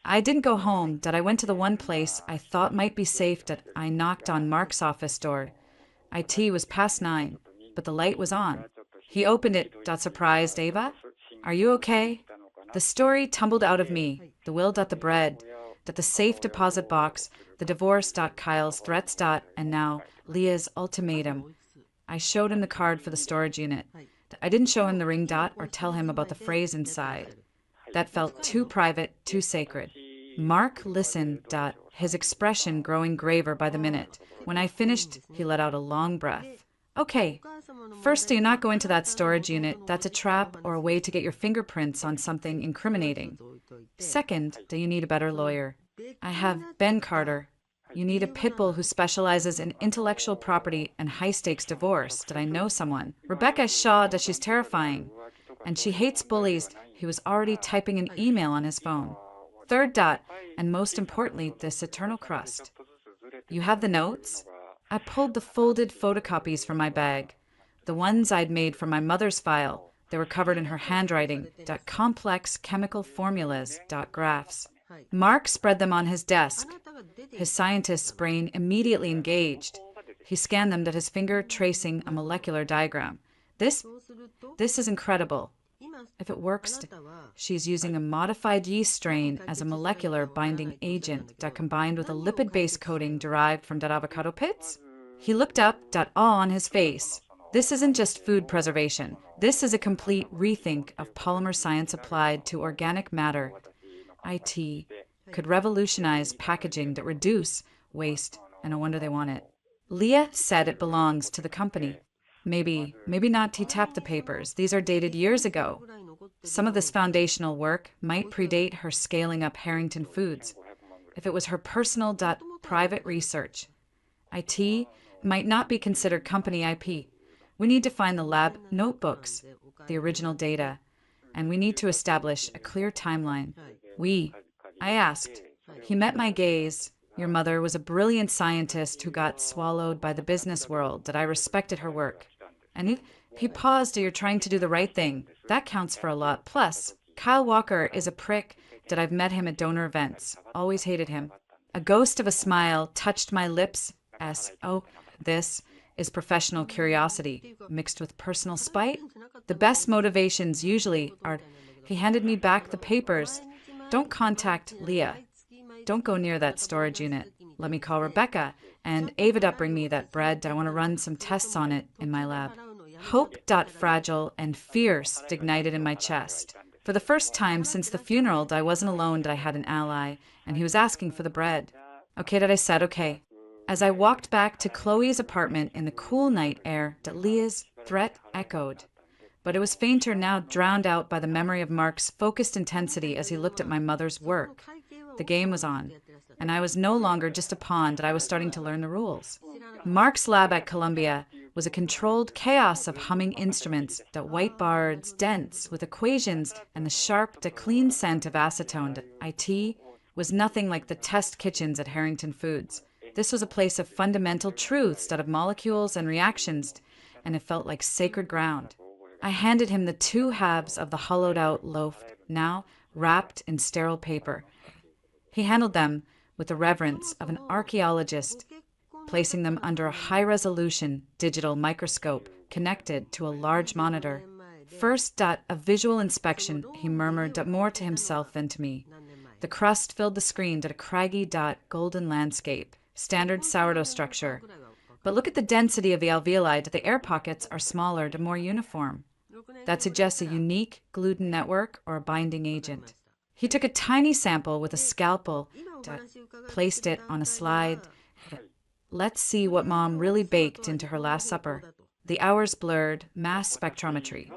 I didn't go home, I went to the one place I thought might be safe, I knocked on Mark's office door. IT was past 9, but the light was on. He opened it, surprised. Ava? Are you okay? The story tumbled out of me. The will, the bread, the safe deposit box, the divorce, Kyle's threats, and now Leah's ultimatum. I showed him the card for the storage unit. I didn't show him the ring, or tell him about the phrase inside. That felt too private, too sacred. Mark listened, his expression growing graver by the minute. When I finished, he let out a long breath. Okay, first, do you not go into that storage unit? That's a trap or a way to get your fingerprints on something incriminating. Second, do you need a better lawyer? I have Ben Carter. You need a pit bull who specializes in intellectual property and high-stakes divorce. Did I know someone? Rebecca Shaw, she's terrifying. And she hates bullies. He was already typing an email on his phone. Third, and most importantly, this Eternal Crust. You have the notes? I pulled the folded photocopies from my bag. The ones I'd made from my mother's file. They were covered in her handwriting. Complex chemical formulas. Graphs. Mark spread them on his desk. His scientist's brain immediately engaged. He scanned them to his finger, tracing a molecular diagram. This is incredible. If it works, she's using a modified yeast strain as a molecular binding agent that combined with a lipid-based coating derived from that avocado pits. He looked up, awe on his face. This isn't just food preservation. This is a complete rethink of polymer science applied to organic matter. IT could revolutionize packaging that reduce waste, and no wonder they want it. Leah said it belongs to the company. Maybe not. He tapped the papers. These are dated years ago. Some of this foundational work might predate her scaling up Harrington Foods. If it was her personal private research, IT might not be considered company IP. We need to find the lab notebooks, the original data, and we need to establish a clear timeline. I asked. He met my gaze. Your mother was a brilliant scientist who got swallowed by the business world, that I respected her work. And he paused. You're trying to do the right thing. That counts for a lot. Plus, Kyle Walker is a prick that I've met him at donor events. Always hated him. A ghost of a smile touched my lips. This is professional curiosity mixed with personal spite. The best motivations usually are. He handed me back the papers. Don't contact Leah. Don't go near that storage unit. Let me call Rebecca and Ava bring me that bread. I want to run some tests on it in my lab. Hope fragile and fierce ignited in my chest. For the first time since the funeral, I wasn't alone. I had an ally, and he was asking for the bread. Okay, I said okay. As I walked back to Chloe's apartment in the cool night air, Leah's threat echoed. But it was fainter now, drowned out by the memory of Mark's focused intensity as he looked at my mother's work. The game was on, and I was no longer just a pawn, I was starting to learn the rules. Mark's lab at Columbia was a controlled chaos of humming instruments, whiteboards, dense, with equations and the sharp, clean scent of acetone. IT was nothing like the test kitchens at Harrington Foods. This was a place of fundamental truths, of molecules and reactions, and it felt like sacred ground. I handed him the 2 halves of the hollowed-out loaf, now wrapped in sterile paper. He handled them with the reverence of an archaeologist, placing them under a high-resolution digital microscope connected to a large monitor. First, a visual inspection, he murmured more to himself than to me. The crust filled the screen, a craggy, golden landscape. Standard sourdough structure. But look at the density of the alveoli. The air pockets are smaller, more uniform. That suggests a unique gluten network or a binding agent. He took a tiny sample with a scalpel, placed it on a slide. Let's see what Mom really baked into her Last Supper. The hours blurred, mass spectrometry,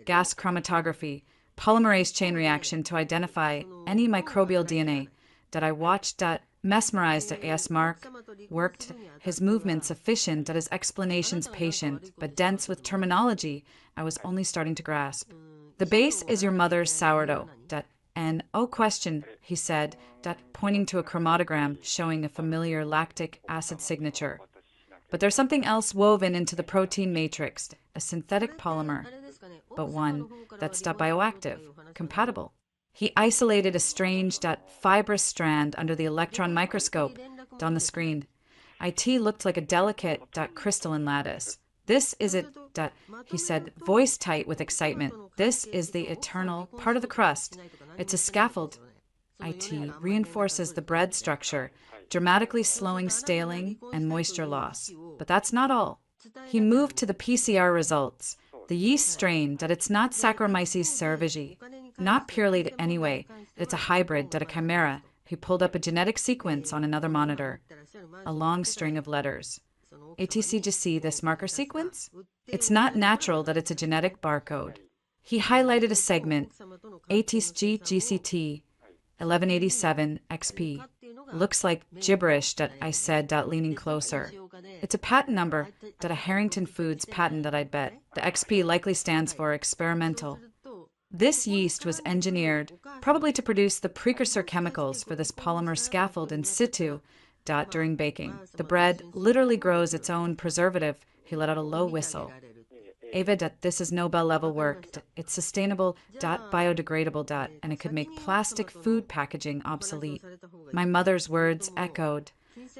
gas chromatography, polymerase chain reaction to identify any microbial DNA. That I watched mesmerized as Mark worked, his movements efficient, his explanations patient, but dense with terminology I was only starting to grasp. The base is your mother's sourdough. Question, he said, pointing to a chromatogram showing a familiar lactic acid signature. But there's something else woven into the protein matrix, a synthetic polymer, but one that's bioactive, compatible. He isolated a strange, fibrous strand under the electron microscope on the screen. IT looked like a delicate, crystalline lattice. This is it, he said, voice tight with excitement. This is the eternal part of the crust. It's a scaffold. IT reinforces the bread structure, dramatically slowing staling and moisture loss. But that's not all. He moved to the PCR results. The yeast strain, it's not Saccharomyces cerevisiae. Not purely anyway, it's a hybrid, a chimera. He pulled up a genetic sequence on another monitor. A long string of letters. ATC, just see this marker sequence? It's not natural that it's a genetic barcode. He highlighted a segment, ATC GCT 1187 XP. Looks like gibberish, I said, leaning closer. It's a patent number, a Harrington Foods patent, I'd bet. The XP likely stands for experimental. This yeast was engineered, probably to produce the precursor chemicals for this polymer scaffold in situ, during baking. The bread literally grows its own preservative. He let out a low whistle. Ava, this is Nobel-level work. It's sustainable, biodegradable, and it could make plastic food packaging obsolete. My mother's words echoed.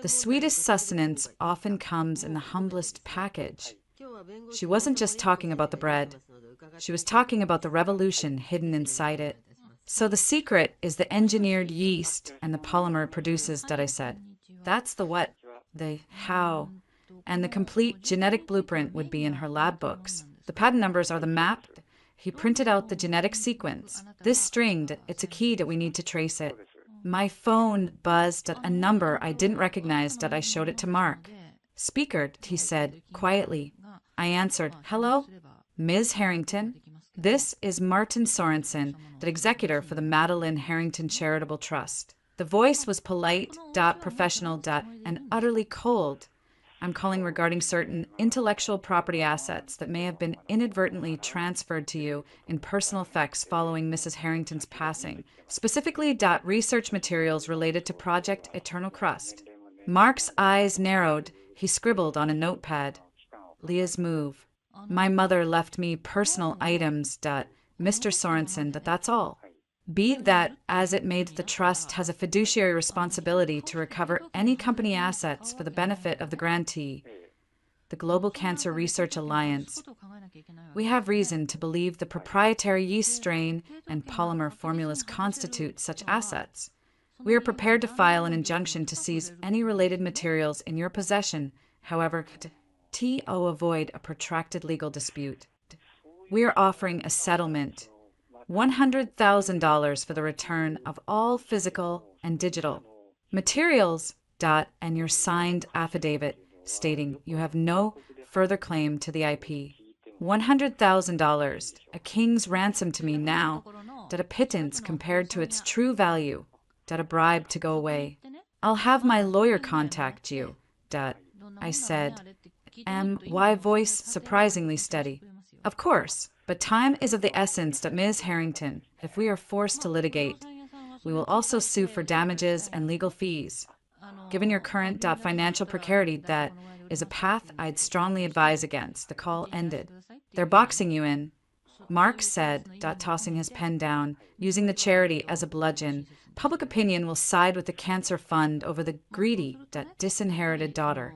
The sweetest sustenance often comes in the humblest package. She wasn't just talking about the bread. She was talking about the revolution hidden inside it. So the secret is the engineered yeast and the polymer it produces, that I said. That's the what, the how. And the complete genetic blueprint would be in her lab books. The patent numbers are the map. He printed out the genetic sequence. This string, it's a key that we need to trace it. My phone buzzed at a number I didn't recognize that I showed it to Mark. Speaker, he said, quietly. I answered, hello? Ms. Harrington? This is Martin Sorensen, the executor for the Madeline Harrington Charitable Trust. The voice was polite, professional, and utterly cold. I'm calling regarding certain intellectual property assets that may have been inadvertently transferred to you in personal effects following Mrs. Harrington's passing, specifically research materials related to Project Eternal Crust. Mark's eyes narrowed. He scribbled on a notepad. Leah's move. My mother left me personal items, Mr. Sorensen, that's all. Be that as it may, the trust has a fiduciary responsibility to recover any company assets for the benefit of the grantee, the Global Cancer Research Alliance. We have reason to believe the proprietary yeast strain and polymer formulas constitute such assets. We are prepared to file an injunction to seize any related materials in your possession, however, to avoid a protracted legal dispute. We are offering a settlement. $100,000 for the return of all physical and digital materials, and your signed affidavit stating you have no further claim to the IP. $100,000, a king's ransom to me now, a pittance compared to its true value, a bribe to go away. I'll have my lawyer contact you, I said. My voice surprisingly steady. Of course. But time is of the essence, Ms. Harrington. If we are forced to litigate, we will also sue for damages and legal fees. Given your current financial precarity, that is a path I'd strongly advise against. The call ended. They're boxing you in. Mark said, tossing his pen down, using the charity as a bludgeon. Public opinion will side with the cancer fund over the greedy, disinherited daughter.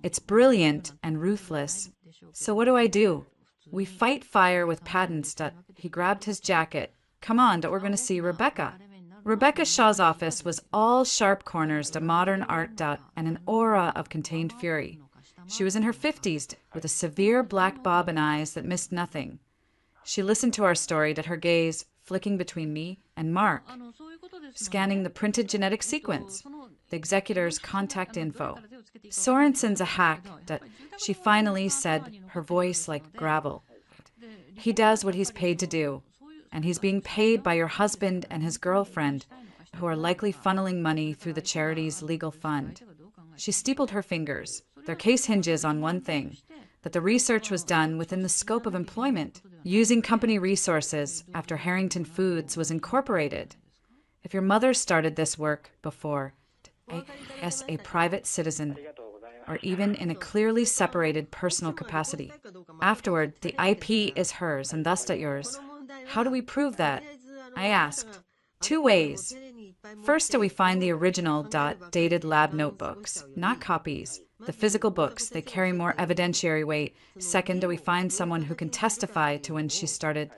It's brilliant and ruthless. So what do? We fight fire with patents. He grabbed his jacket. Come on, we're going to see Rebecca. Rebecca Shaw's office was all sharp corners to modern art and an aura of contained fury. She was in her 50s with a severe black bob and eyes that missed nothing. She listened to our story, her gaze flicking between me and Mark, scanning the printed genetic sequence, the executor's contact info. Sorensen's a hack, she finally said, her voice like gravel. He does what he's paid to do, and he's being paid by your husband and his girlfriend, who are likely funneling money through the charity's legal fund. She steepled her fingers. Their case hinges on one thing, that the research was done within the scope of employment, using company resources after Harrington Foods was incorporated. If your mother started this work before, as a private citizen, or even in a clearly separated personal capacity. Afterward, the IP is hers and thus yours. How do we prove that? I asked. 2 ways. First, do we find the original dated lab notebooks, not copies. The physical books, they carry more evidentiary weight. Second, do we find someone who can testify to when she started?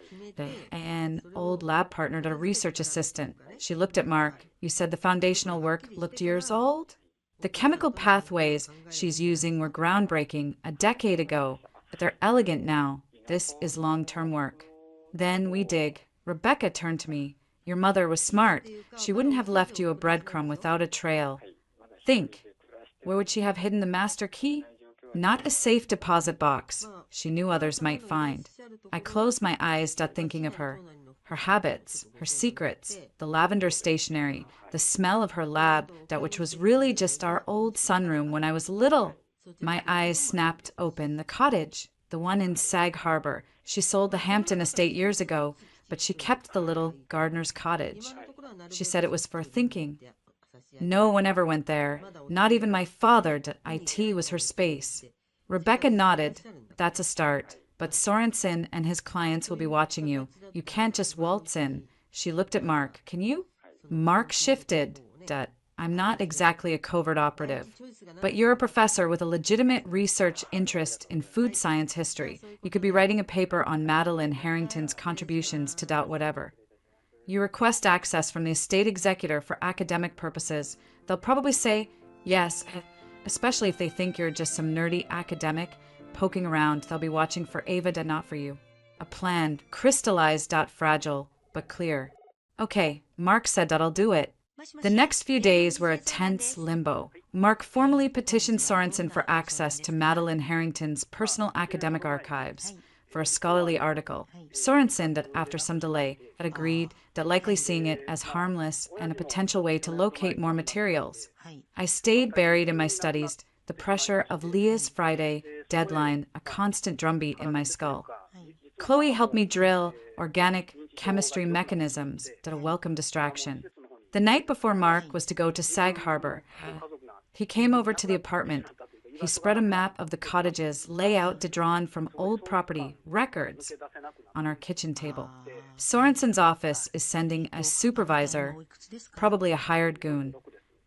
An old lab partner, a research assistant. She looked at Mark. You said the foundational work looked years old? The chemical pathways she's using were groundbreaking a decade ago, but they're elegant now. This is long-term work. Then we dig. Rebecca turned to me. Your mother was smart. She wouldn't have left you a breadcrumb without a trail. Think. Where would she have hidden the master key? Not a safe deposit box. She knew others might find. I closed my eyes, thinking of her. Her habits, her secrets, the lavender stationery, the smell of her lab, which was really just our old sunroom when I was little. My eyes snapped open. The cottage, the one in Sag Harbor. She sold the Hampton estate years ago, but she kept the little gardener's cottage. She said it was for thinking. No one ever went there, not even my father. IT was her space. Rebecca nodded. That's a start. But Sorensen and his clients will be watching you. You can't just waltz in. She looked at Mark. Can you? Mark shifted. I'm not exactly a covert operative. But you're a professor with a legitimate research interest in food science history. You could be writing a paper on Madeline Harrington's contributions to whatever. You request access from the estate executor for academic purposes. They'll probably say yes, especially if they think you're just some nerdy academic poking around. They'll be watching for Ava, not for you. A plan, crystallized, fragile, but clear. Okay, Mark said that I'll do it. The next few days were a tense limbo. Mark formally petitioned Sorensen for access to Madeline Harrington's personal academic archives for a scholarly article. Sorensen, after some delay, had agreed, likely seeing it as harmless and a potential way to locate more materials. I stayed buried in my studies, the pressure of Leah's Friday deadline a constant drumbeat in my skull. Chloe helped me drill organic chemistry mechanisms, a welcome distraction. The night before Mark was to go to Sag Harbor, he came over to the apartment. He spread a map of the cottage's layout drawn from old property records on our kitchen table. Sorensen's office is sending a supervisor, probably a hired goon,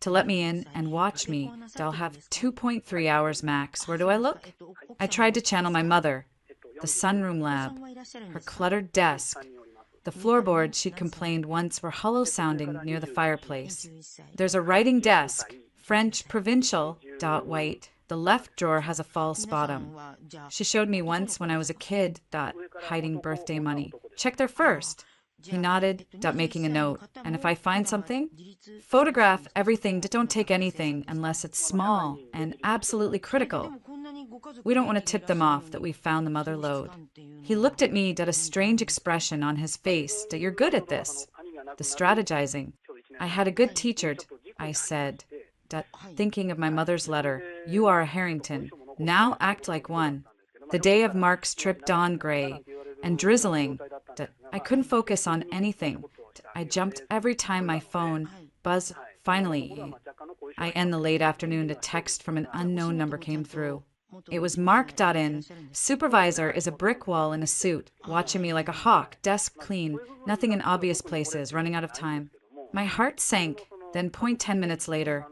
to let me in and watch me. I'll have 2.3 hours max. Where do I look? I tried to channel my mother. The sunroom lab, her cluttered desk, the floorboards she'd complained once were hollow-sounding near the fireplace. There's a writing desk, French provincial, white. The left drawer has a false bottom. She showed me once when I was a kid, hiding birthday money. Check there first. He nodded, making a note. And if I find something, photograph everything. Don't take anything unless it's small and absolutely critical. We don't want to tip them off that we found the mother lode. He looked at me, a strange expression on his face, you're good at this. The strategizing. I had a good teacher, I said, thinking of my mother's letter. You are a Harrington. Now act like one. The day of Mark's trip dawned gray and drizzling. I couldn't focus on anything. I jumped every time my phone buzzed. Finally, I end the late afternoon, a text from an unknown number came through. It was Mark. In. Supervisor is a brick wall in a suit, watching me like a hawk, desk clean, nothing in obvious places, running out of time. My heart sank, then 10 minutes later.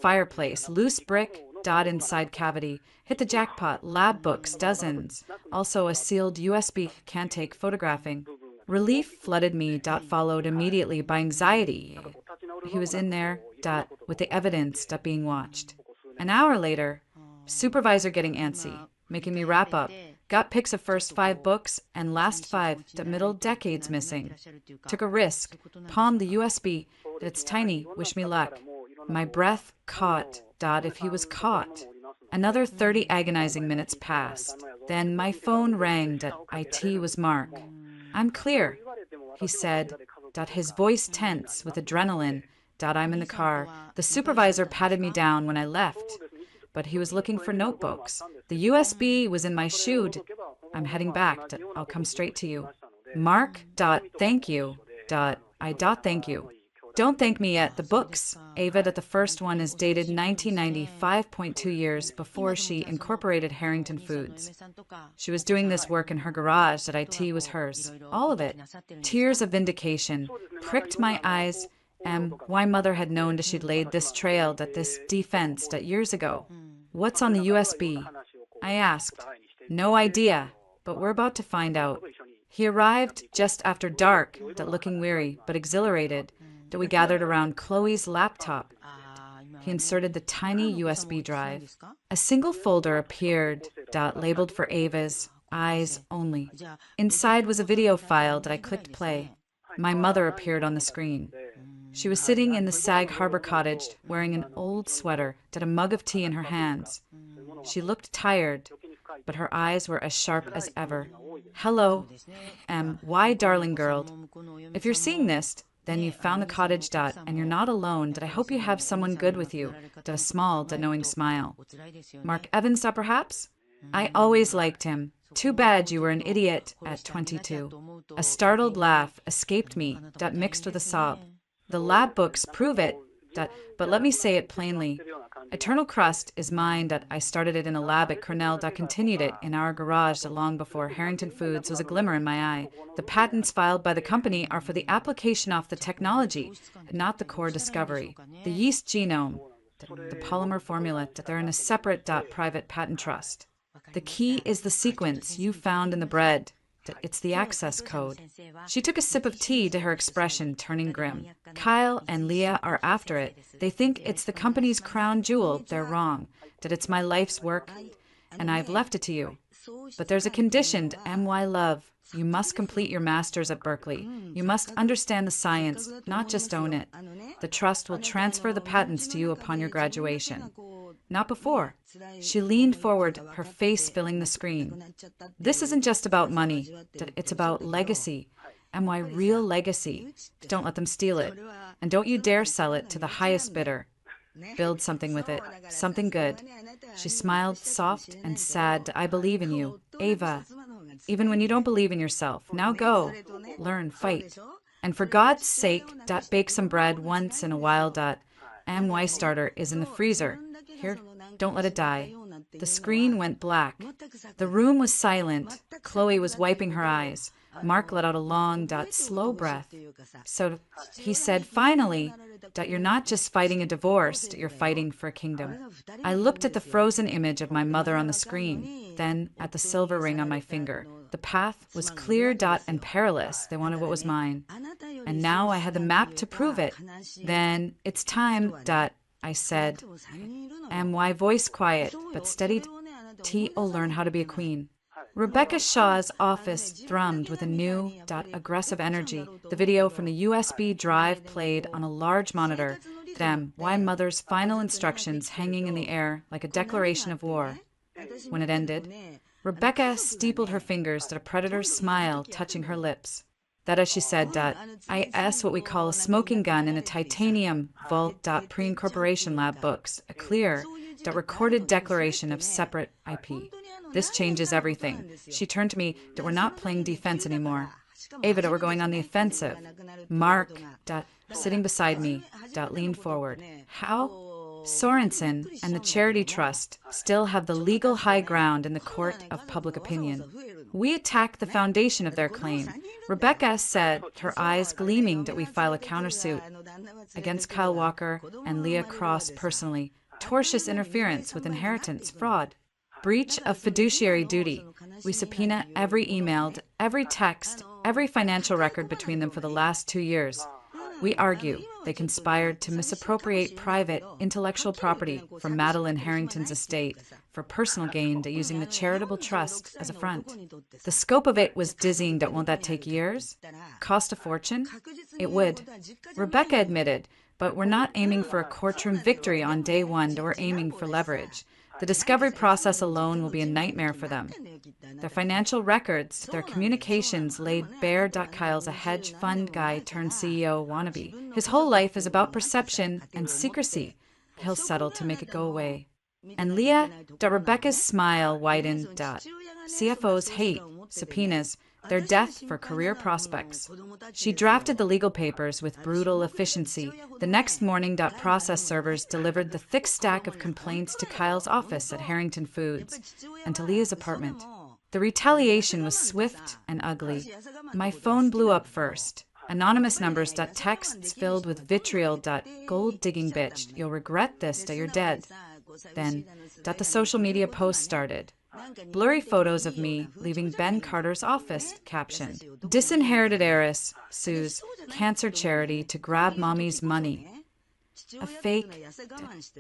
Fireplace, loose brick, inside cavity, hit the jackpot, lab books, dozens. Also a sealed USB, can't take photographing. Relief flooded me, followed immediately by anxiety. He was in there, with the evidence, being watched. An hour later, supervisor getting antsy, making me wrap up. Got pics of first 5 books and last 5, middle decades missing. Took a risk, palmed the USB, it's tiny, wish me luck. My breath caught, if he was caught. Another 30 agonizing minutes passed. Then my phone rang, IT was Mark. I'm clear, he said, his voice tense with adrenaline. I'm in the car. The supervisor patted me down when I left, but he was looking for notebooks. The USB was in my shoe. I'm heading back. I'll come straight to you. Mark. Thank you. Thank you. Don't thank me yet. The books. Ava, the first one is dated 1990, 5.2 years before she incorporated Harrington Foods. She was doing this work in her garage. IT was hers. All of it. Tears of vindication pricked my eyes. Why mother had known she'd laid this trail, this defense, years ago. What's on the USB? I asked. No idea, but we're about to find out. He arrived just after dark, looking weary but exhilarated. We gathered around Chloe's laptop. He inserted the tiny USB drive. A single folder appeared, labeled for Ava's eyes only. Inside was a video file. I clicked play. My mother appeared on the screen. She was sitting in the Sag Harbor cottage, wearing an old sweater, a mug of tea in her hands. She looked tired, but her eyes were as sharp as ever. Hello, why, darling girl? If you're seeing this, then you've found the cottage, and you're not alone. I hope you have someone good with you. A small, knowing smile. Mark Evans, perhaps? I always liked him. Too bad you were an idiot at 22. A startled laugh escaped me, mixed with a sob. The lab books prove it, but let me say it plainly. Eternal Crust is mine. I started it in a lab at Cornell. Continued it in our garage long before Harrington Foods was a glimmer in my eye. The patents filed by the company are for the application of the technology, not the core discovery. The yeast genome, the polymer formula, they're in a separate private patent trust. The key is the sequence you found in the bread. It's the access code. She took a sip of tea to her expression turning grim. Kyle and Leah are after it. They think it's the company's crown jewel. They're wrong. That it's my life's work, and I've left it to you. But there's a condition, MY Love. You must complete your master's at Berkeley. You must understand the science, not just own it. The trust will transfer the patents to you upon your graduation. Not before. She leaned forward, her face filling the screen. This isn't just about money. It's about legacy. MY real legacy. Don't let them steal it. And don't you dare sell it to the highest bidder. Build something with it. Something good. She smiled, soft and sad. I believe in you. Ava. Even when you don't believe in yourself. Now go. Learn. Fight. And for God's sake, bake some bread once in a while. MY starter is in the freezer. Here, don't let it die. The screen went black. The room was silent. Chloe was wiping her eyes. Mark let out a long, slow breath. So he said, finally, you're not just fighting a divorce, you're fighting for a kingdom. I looked at the frozen image of my mother on the screen, then at the silver ring on my finger. The path was clear, and perilous. They wanted what was mine. And now I had the map to prove it. Then, it's time, I said. MY voice quiet, but steady. T.O. learn how to be a queen. Rebecca Shaw's office thrummed with a new, aggressive energy. The video from the USB drive played on a large monitor. MY mother's final instructions hanging in the air like a declaration of war. When it ended, Rebecca steepled her fingers to a predator's smile touching her lips. That, as she said, IS what we call a smoking gun in a titanium vault. Pre-incorporation lab books, a clear, recorded declaration of separate IP. This changes everything. She turned to me. We're not playing defense anymore. Ava, we're going on the offensive. Mark, sitting beside me, leaned forward. How? Sorensen and the Charity Trust still have the legal high ground in the court of public opinion. We attack the foundation of their claim. Rebecca said, her eyes gleaming, that we file a countersuit against Kyle Walker and Leah Cross personally. Tortious interference with inheritance, fraud, breach of fiduciary duty. We subpoena every email, every text, every financial record between them for the last 2 years. We argue they conspired to misappropriate private intellectual property from Madeline Harrington's estate for personal gain using the charitable trust as a front. The scope of it was dizzying. Won't that take years? Cost a fortune? It would. Rebecca admitted, but we're not aiming for a courtroom victory on day one. We're aiming for leverage. The discovery process alone will be a nightmare for them. Their financial records, their communications laid bare. Kyle's a hedge fund guy turned CEO wannabe. His whole life is about perception and secrecy. He'll settle to make it go away. And Leah, Rebecca's smile widened. CFOs hate subpoenas. Their death for career prospects. She drafted the legal papers with brutal efficiency. The next morning, process servers delivered the thick stack of complaints to Kyle's office at Harrington Foods and to Leah's apartment. The retaliation was swift and ugly. My phone blew up first. Anonymous numbers. Texts filled with vitriol. Gold digging bitch. You'll regret this. You're dead. Then, the social media posts started. Blurry photos of me leaving Ben Carter's office, captioned, "Disinherited heiress sues cancer charity to grab mommy's money." A fake,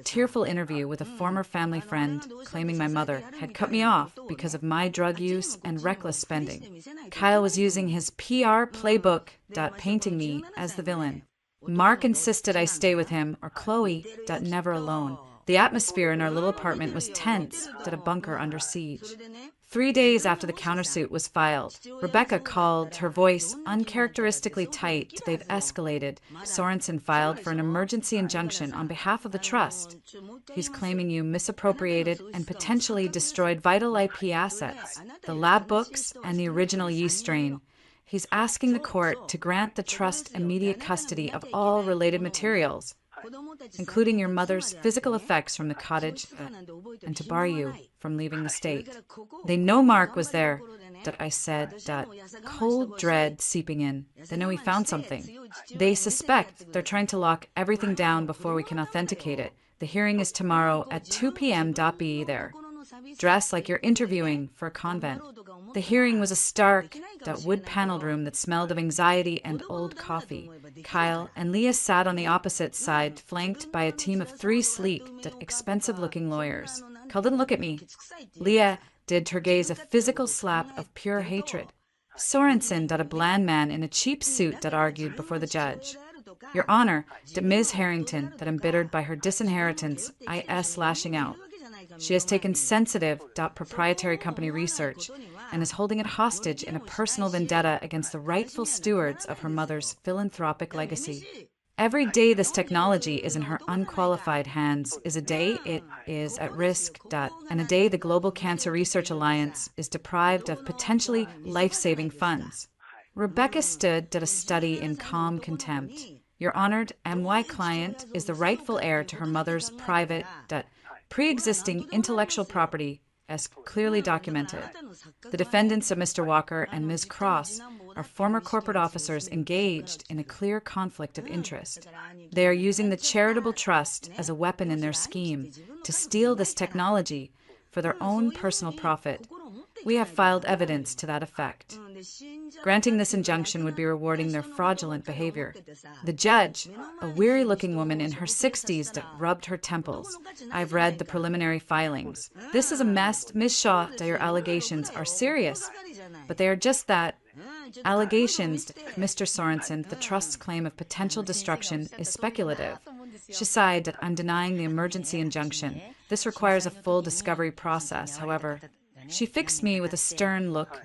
tearful interview with a former family friend claiming my mother had cut me off because of my drug use and reckless spending. Kyle was using his PR playbook, painting me as the villain. Mark insisted I stay with him, or Chloe, never alone. The atmosphere in our little apartment was tense, a bunker under siege. 3 days after the countersuit was filed, Rebecca called, her voice uncharacteristically tight. They've escalated. Sorensen filed for an emergency injunction on behalf of the trust. He's claiming you misappropriated and potentially destroyed vital IP assets, the lab books and the original yeast strain. He's asking the court to grant the trust immediate custody of all related materials. including your mother's physical effects from the cottage and to bar you from leaving the state. They know Mark was there, I said, cold dread seeping in. They know he found something. They suspect they're trying to lock everything down before we can authenticate it. The hearing is tomorrow at 2 p.m. Be there. Dress like you're interviewing for a convent. The hearing was a stark, wood-paneled room that smelled of anxiety and old coffee. Kyle and Leah sat on the opposite side, flanked by a team of 3 sleek, expensive-looking lawyers. Kyle didn't look at me. Leah did her gaze a physical slap of pure hatred. Sorensen, a bland man in a cheap suit, argued before the judge. Your Honor, Ms. Harrington, embittered by her disinheritance, lashing out. She has taken sensitive, proprietary company research and is holding it hostage in a personal vendetta against the rightful stewards of her mother's philanthropic legacy. Every day this technology is in her unqualified hands is a day it is at risk, and a day the Global Cancer Research Alliance is deprived of potentially life-saving funds. Rebecca stood a study in calm contempt. Your honored MY client is the rightful heir to her mother's private, pre-existing intellectual property as clearly documented. The defendants of Mr. Walker and Ms. Cross are former corporate officers engaged in a clear conflict of interest. They are using the charitable trust as a weapon in their scheme to steal this technology for their own personal profit. We have filed evidence to that effect. Granting this injunction would be rewarding their fraudulent behavior. The judge, a weary-looking woman in her 60s, rubbed her temples. I've read the preliminary filings. This is a mess. Ms. Shaw, your allegations are serious, but they are just that. Allegations, Mr. Sorensen, the trust's claim of potential destruction is speculative. She sighed, I'm denying the emergency injunction. This requires a full discovery process, however. She fixed me with a stern look.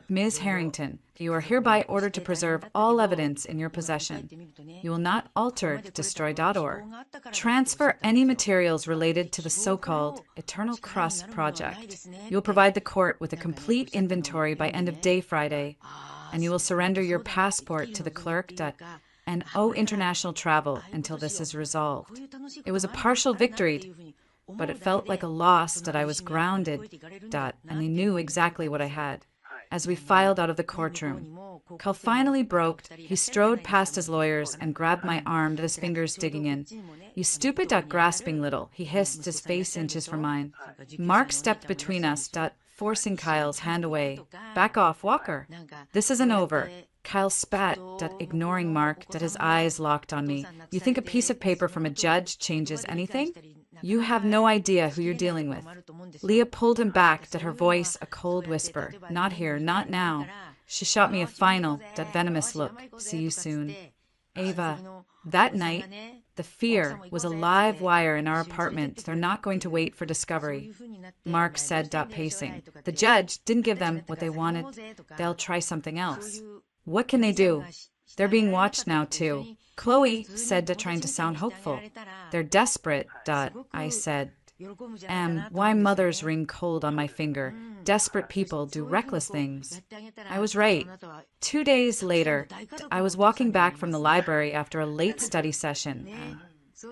Ms. Harrington, you are hereby ordered to preserve all evidence in your possession. You will not alter destroy.org. Transfer any materials related to the so-called Eternal Crust project. You will provide the court with a complete inventory by end of day Friday, and you will surrender your passport to the clerk and owe international travel until this is resolved. It was a partial victory, but it felt like a loss I was grounded, and they knew exactly what I had. As we filed out of the courtroom, Kyle finally broke. He strode past his lawyers and grabbed my arm, his fingers digging in. You stupid, grasping little, he hissed, his face inches from mine. Mark stepped between us, forcing Kyle's hand away. Back off, Walker. This isn't over. Kyle spat, ignoring Mark, his eyes locked on me. You think a piece of paper from a judge changes anything? You have no idea who you're dealing with. Leah pulled him back, her voice a cold whisper. Not here, not now. She shot me a final, venomous look. See you soon. Ava, that night, the fear was a live wire in our apartment. They're not going to wait for discovery. Mark said, pacing. The judge didn't give them what they wanted. They'll try something else. What can they do? They're being watched now, too. Chloe said, trying to sound hopeful. They're desperate, I said. Why mother's ring cold on my finger? Desperate people do reckless things. I was right. 2 days later, I was walking back from the library after a late study session.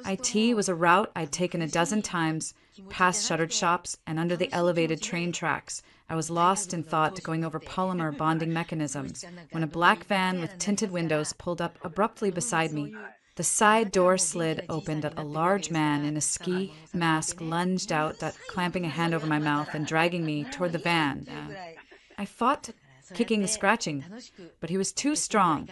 IT was a route I'd taken a dozen times, past shuttered shops and under the elevated train tracks. I was lost in thought going over polymer bonding mechanisms when a black van with tinted windows pulled up abruptly beside me. The side door slid open. A large man in a ski mask lunged out, clamping a hand over my mouth and dragging me toward the van. I fought, kicking and scratching, but he was too strong.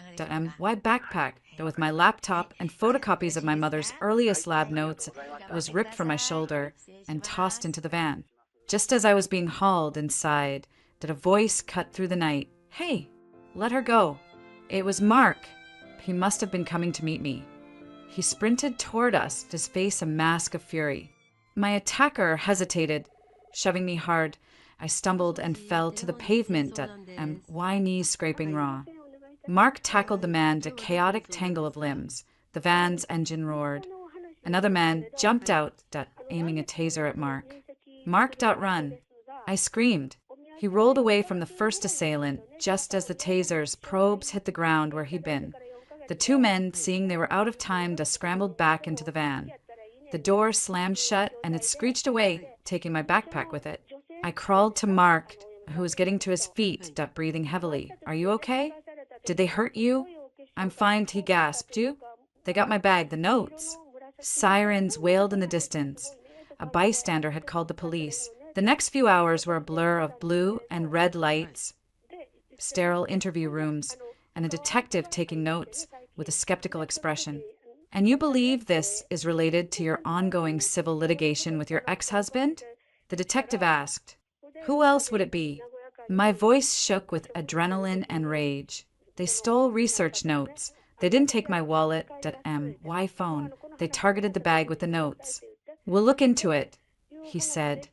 Why backpack? With my laptop and photocopies of my mother's earliest lab notes, it was ripped from my shoulder and tossed into the van. Just as I was being hauled inside, a voice cut through the night. Hey, let her go. It was Mark. He must have been coming to meet me. He sprinted toward us, his face a mask of fury. My attacker hesitated, shoving me hard. I stumbled and fell to the pavement, my knees scraping raw. Mark tackled the man, a chaotic tangle of limbs. The van's engine roared. Another man jumped out, aiming a taser at Mark. Mark run. I screamed. He rolled away from the first assailant, just as the taser's probes hit the ground where he'd been. The two men, seeing they were out of time, scrambled back into the van. The door slammed shut and it screeched away, taking my backpack with it. I crawled to Mark, who was getting to his feet, breathing heavily. Are you okay? Did they hurt you? I'm fine, he gasped. You? They got my bag, the notes. Sirens wailed in the distance. A bystander had called the police. The next few hours were a blur of blue and red lights, sterile interview rooms, and a detective taking notes with a skeptical expression. And you believe this is related to your ongoing civil litigation with your ex-husband? The detective asked. Who else would it be? My voice shook with adrenaline and rage. They stole research notes. They didn't take my wallet. Why phone? They targeted the bag with the notes. We'll look into it, he said.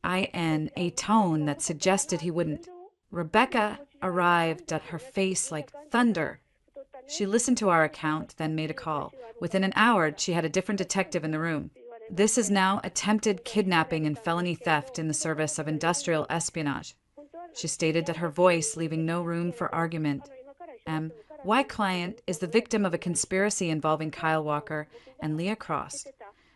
In a tone that suggested he wouldn't. Rebecca arrived, her face like thunder. She listened to our account, then made a call. Within an hour, she had a different detective in the room. This is now attempted kidnapping and felony theft in the service of industrial espionage. She stated that her voice, leaving no room for argument. Y client is the victim of a conspiracy involving Kyle Walker and Leah Cross.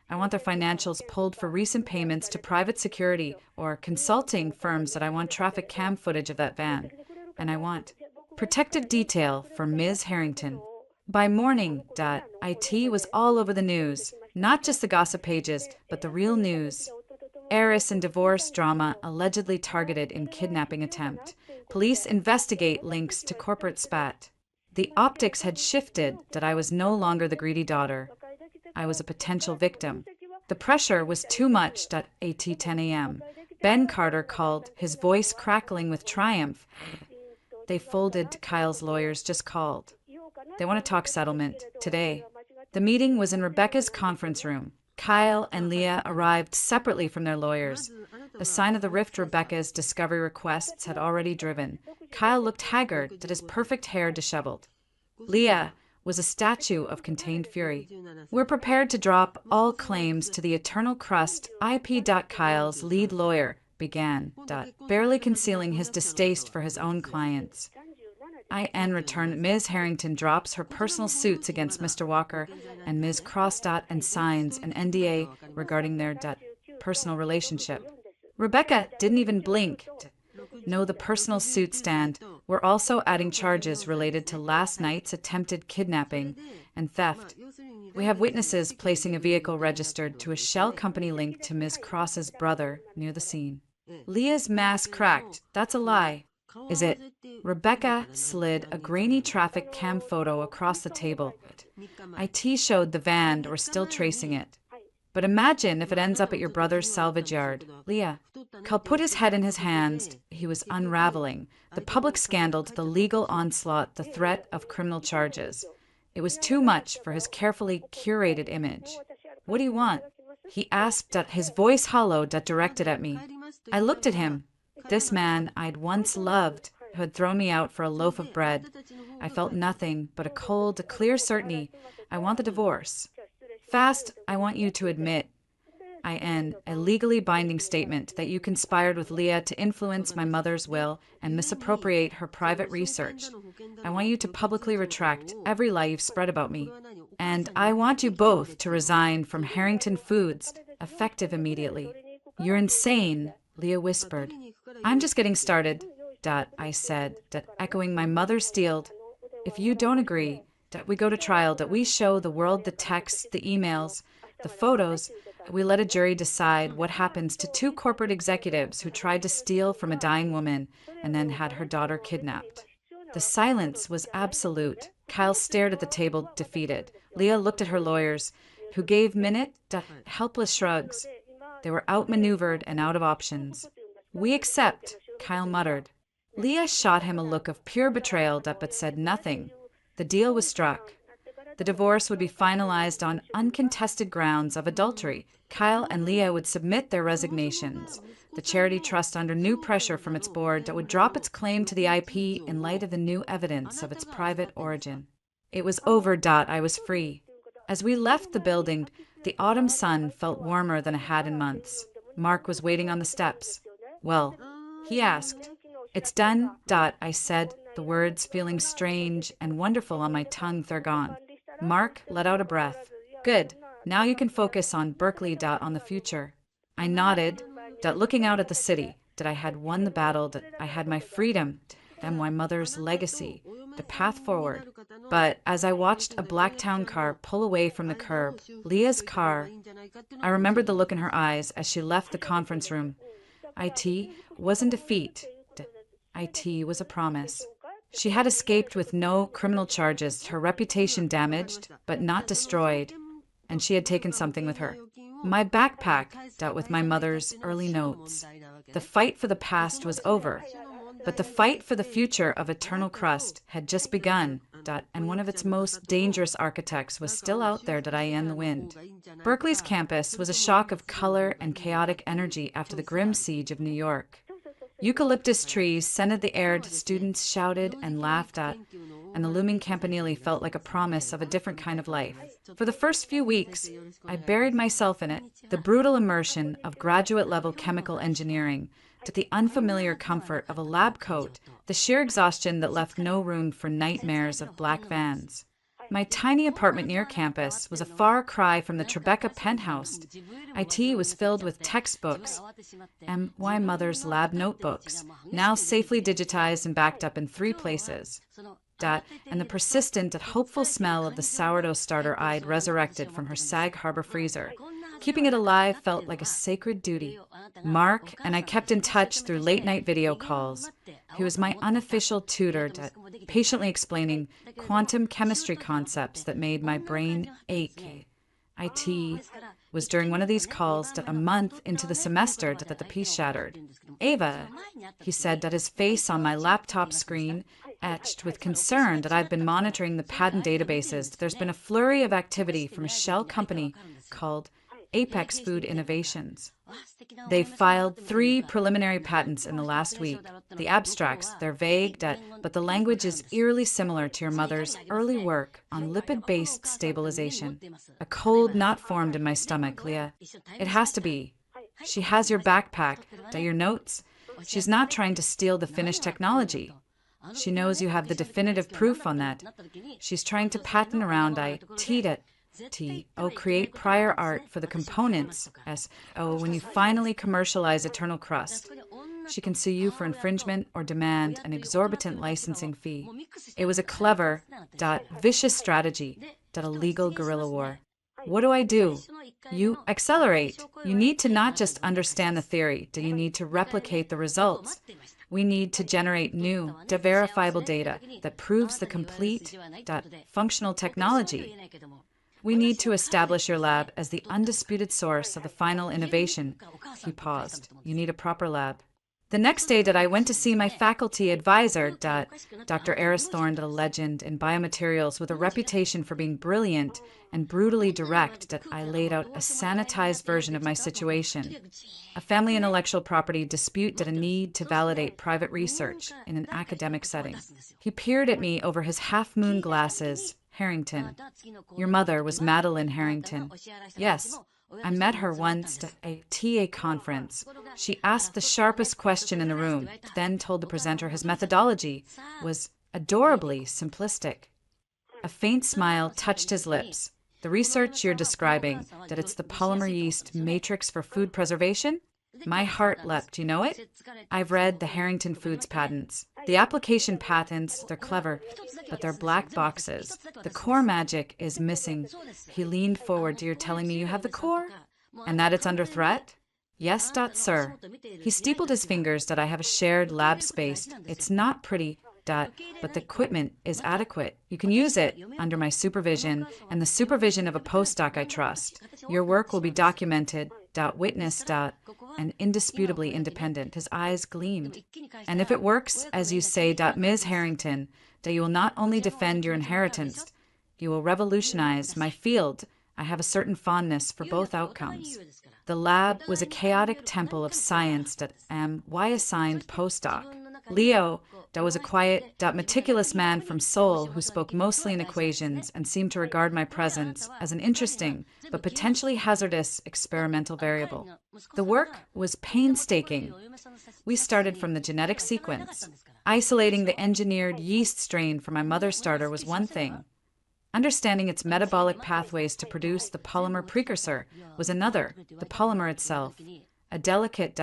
I want their financials pulled for recent payments to private security or consulting firms that I want traffic cam footage of that van. And I want protective detail for Ms. Harrington. By morning, IT was all over the news. Not just the gossip pages, but the real news. Heiress and divorce drama allegedly targeted in kidnapping attempt. Police investigate links to corporate spat. The optics had shifted that I was no longer the greedy daughter. I was a potential victim. The pressure was too much. At 10 a.m. Ben Carter called, his voice crackling with triumph. They folded. Kyle's lawyers just called. They want to talk settlement today. The meeting was in Rebecca's conference room. Kyle and Leah arrived separately from their lawyers. The sign of the rift Rebecca's discovery requests had already driven. Kyle looked haggard, his perfect hair disheveled. Leah was a statue of contained fury. We're prepared to drop all claims to the eternal crust. Kyle's lead lawyer began, barely concealing his distaste for his own clients. In return, Ms. Harrington drops her personal suits against Mr. Walker and Ms. Cross. And signs an NDA regarding their personal relationship. Rebecca didn't even blink. No, the personal suit stand. We're also adding charges related to last night's attempted kidnapping and theft. We have witnesses placing a vehicle registered to a shell company linked to Ms. Cross's brother near the scene. Leah's mask cracked. That's a lie. Is it? Rebecca slid a grainy traffic cam photo across the table. IT showed the van. We're still tracing it. But imagine if it ends up at your brother's salvage yard. Leah. Kyle put his head in his hands. He was unraveling. The public scandal, the legal onslaught, the threat of criminal charges. It was too much for his carefully curated image. What do you want? He asked, his voice hollow, directed at me. I looked at him. This man I'd once loved, who had thrown me out for a loaf of bread. I felt nothing but a cold, clear certainty. I want the divorce. Fast, I want you to admit, a legally binding statement that you conspired with Leah to influence my mother's will and misappropriate her private research. I want you to publicly retract every lie you've spread about me. And I want you both to resign from Harrington Foods, effective immediately. You're insane, Leah whispered. I'm just getting started, I said, echoing my mother's steel. If you don't agree, we go to trial, we show the world the texts, the emails, the photos. We let a jury decide what happens to two corporate executives who tried to steal from a dying woman and then had her daughter kidnapped. The silence was absolute. Kyle stared at the table, defeated. Leah looked at her lawyers, who gave helpless shrugs. They were outmaneuvered and out of options. We accept, Kyle muttered. Leah shot him a look of pure betrayal, but said nothing. The deal was struck. The divorce would be finalized on uncontested grounds of adultery. Kyle and Leah would submit their resignations. The charity trust under new pressure from its board that would drop its claim to the IP in light of the new evidence of its private origin. It was over. I was free. As we left the building, the autumn sun felt warmer than it had in months. Mark was waiting on the steps. Well, he asked. It's done. I said, the words feeling strange and wonderful on my tongue. They're gone. Mark let out a breath. Good. Now you can focus on Berkeley. On the future. I nodded, looking out at the city. I had won the battle. I had my freedom and my mother's legacy, the path forward. But as I watched a black town car pull away from the curb, Leah's car, I remembered the look in her eyes as she left the conference room. IT wasn't defeat. IT was a promise. She had escaped with no criminal charges, her reputation damaged, but not destroyed, and she had taken something with her. My backpack dealt with my mother's early notes. The fight for the past was over, but the fight for the future of Eternal Crust had just begun, and one of its most dangerous architects was still out there in the wind. Berkeley's campus was a shock of color and chaotic energy after the grim siege of New York. Eucalyptus trees scented the air, students shouted and laughed at, and the looming campanile felt like a promise of a different kind of life. For the first few weeks, I buried myself in it, the brutal immersion of graduate-level chemical engineering, to the unfamiliar comfort of a lab coat, the sheer exhaustion that left no room for nightmares of black vans. My tiny apartment near campus was a far cry from the Tribeca penthouse. IT was filled with textbooks and my mother's lab notebooks, now safely digitized and backed up in 3 places. And the persistent and hopeful smell of the sourdough starter I'd resurrected from her Sag Harbor freezer. Keeping it alive felt like a sacred duty. Mark and I kept in touch through late-night video calls. He was my unofficial tutor, patiently explaining quantum chemistry concepts that made my brain ache. IT was during one of these calls a month into the semester that the piece shattered. Ava, he said, his face on my laptop screen etched with concern that I've been monitoring the patent databases. There's been a flurry of activity from a shell company called Apex Food Innovations. They filed 3 preliminary patents in the last week. The abstracts, they're vague, but the language is eerily similar to your mother's early work on lipid-based stabilization. A cold knot formed in my stomach, Leah. It has to be. She has your backpack, your notes. She's not trying to steal the finished technology. She knows you have the definitive proof on that. She's trying to patent around create prior art for the components. When you finally commercialize Eternal Crust, she can sue you for infringement or demand an exorbitant licensing fee. It was a clever, vicious strategy, a legal guerrilla war. What do? You accelerate. You need to not just understand the theory, you need to replicate the results. We need to generate new, verifiable data that proves the complete, functional technology. We need to establish your lab as the undisputed source of the final innovation. He paused. You need a proper lab. The next day I went to see my faculty advisor, Dr. Eris Thorne, a legend in biomaterials with a reputation for being brilliant and brutally direct. I laid out a sanitized version of my situation. A family intellectual property dispute, a need to validate private research in an academic setting. He peered at me over his half-moon glasses. Harrington. Your mother was Madeline Harrington. Yes. I met her once at a TA conference. She asked the sharpest question in the room, then told the presenter his methodology was adorably simplistic. A faint smile touched his lips. The research you're describing, it's the polymer yeast matrix for food preservation? My heart leapt, you know it? I've read the Harrington Foods patents. The application patents, they're clever, but they're black boxes. The core magic is missing. He leaned forward. You're telling me you have the core? And that it's under threat? Yes, sir. He steepled his fingers. I have a shared lab space. It's not pretty, but the equipment is adequate. You can use it under my supervision and the supervision of a postdoc I trust. Your work will be documented, witnessed, and indisputably independent. His eyes gleamed. And if it works, as you say, Ms. Harrington, you will not only defend your inheritance, you will revolutionize my field. I have a certain fondness for both outcomes. The lab was a chaotic temple of science. Why assigned postdoc? Leo was a quiet, meticulous man from Seoul who spoke mostly in equations and seemed to regard my presence as an interesting but potentially hazardous experimental variable. The work was painstaking. We started from the genetic sequence. Isolating the engineered yeast strain from my mother's starter was one thing. Understanding its metabolic pathways to produce the polymer precursor was another, the polymer itself. A delicate,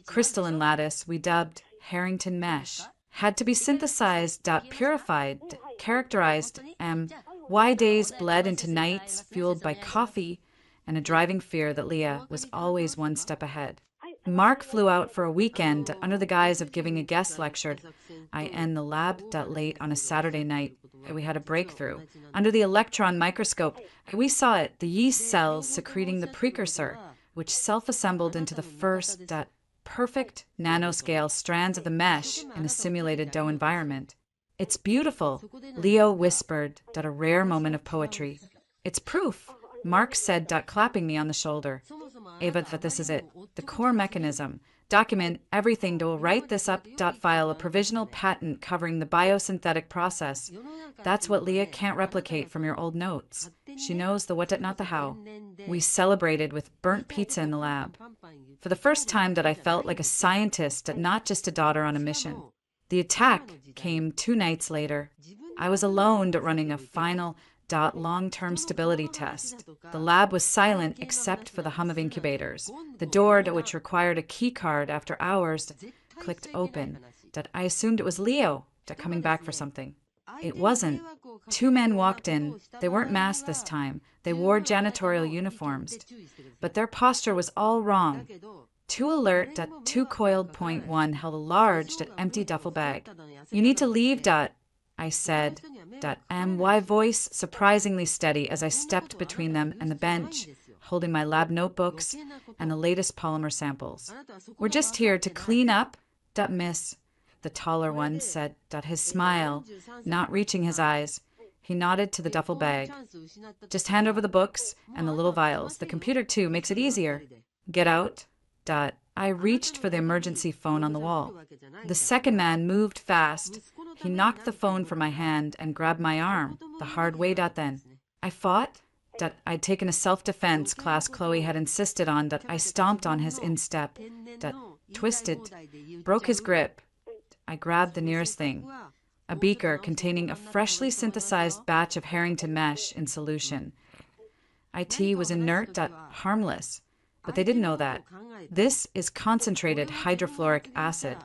crystalline lattice we dubbed Harrington mesh had to be synthesized, purified, characterized, why days bled into nights fueled by coffee and a driving fear that Leah was always one step ahead. Mark flew out for a weekend under the guise of giving a guest lecture. I end the lab late on a Saturday night. We had a breakthrough. Under the electron microscope, we saw it, the yeast cells secreting the precursor, which self-assembled into the first perfect nanoscale strands of the mesh in a simulated dough environment. It's beautiful, Leo whispered, a rare moment of poetry. It's proof, Mark said, clapping me on the shoulder. Ava, this is it, the core mechanism. Document everything to write this up, file a provisional patent covering the biosynthetic process. That's what Leah can't replicate from your old notes. She knows the what, not the how. We celebrated with burnt pizza in the lab. For the first time I felt like a scientist, not just a daughter on a mission. The attack came 2 nights later. I was alone running a final long-term stability test. The lab was silent except for the hum of incubators. The door, which required a key card after hours, clicked open. I assumed it was Leo, coming back for something. It wasn't. 2 men walked in. They weren't masked this time. They wore janitorial uniforms. But their posture was all wrong. Too alert, too coiled. Point 1 held a large, empty duffel bag. You need to leave, I said, my voice surprisingly steady as I stepped between them and the bench, holding my lab notebooks and the latest polymer samples. We're just here to clean up, miss, the taller one said, his smile not reaching his eyes. He nodded to the duffel bag. Just hand over the books and the little vials. The computer, too, makes it easier. Get out, I reached for the emergency phone on the wall. The second man moved fast. He knocked the phone from my hand and grabbed my arm, the hard way. Then I fought. I'd taken a self-defense class Chloe had insisted on. I stomped on his instep. Twisted, broke his grip. I grabbed the nearest thing, a beaker containing a freshly synthesized batch of Harrington mesh in solution. IT was inert, harmless. But they didn't know that. This is concentrated hydrofluoric acid.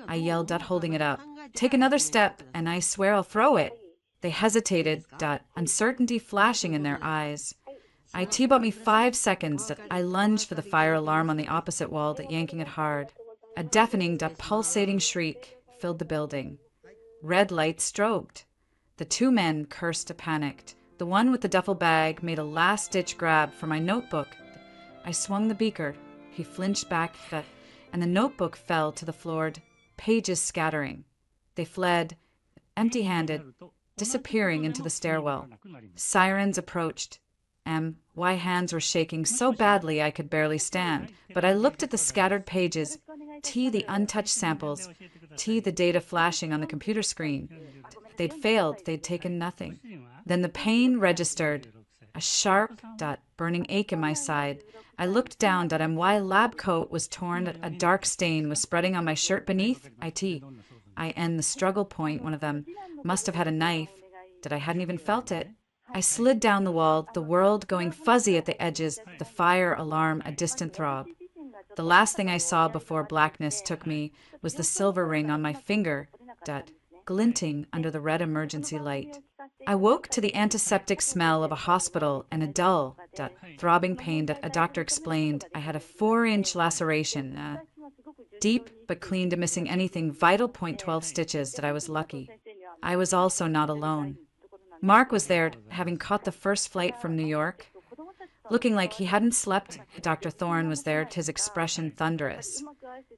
I yelled, holding it up. Take another step, and I swear I'll throw it. They hesitated, uncertainty flashing in their eyes. IT bought me 5 seconds. I lunged for the fire alarm on the opposite wall, yanking it hard. A deafening, pulsating shriek filled the building. Red light strobed. The 2 men cursed, panicked. The one with the duffel bag made a last-ditch grab for my notebook. I swung the beaker. He flinched back, and the notebook fell to the floor, pages scattering. They fled, empty-handed, disappearing into the stairwell. Sirens approached. My hands were shaking so badly I could barely stand, but I looked at the scattered pages, the untouched samples, the data flashing on the computer screen. They'd failed. They'd taken nothing. Then the pain registered, a sharp, burning ache in my side. I looked down, my lab coat was torn, a dark stain was spreading on my shirt beneath. IT. The struggle point, one of them, must have had a knife. I hadn't even felt it. I slid down the wall, the world going fuzzy at the edges, the fire alarm a distant throb. The last thing I saw before blackness took me was the silver ring on my finger, glinting under the red emergency light. I woke to the antiseptic smell of a hospital and a dull, throbbing pain. A doctor explained I had a 4-inch laceration, deep but clean to missing anything vital. 12 stitches. I was lucky. I was also not alone. Mark was there, having caught the first flight from New York. Looking like he hadn't slept, Dr. Thorne was there, his expression thunderous.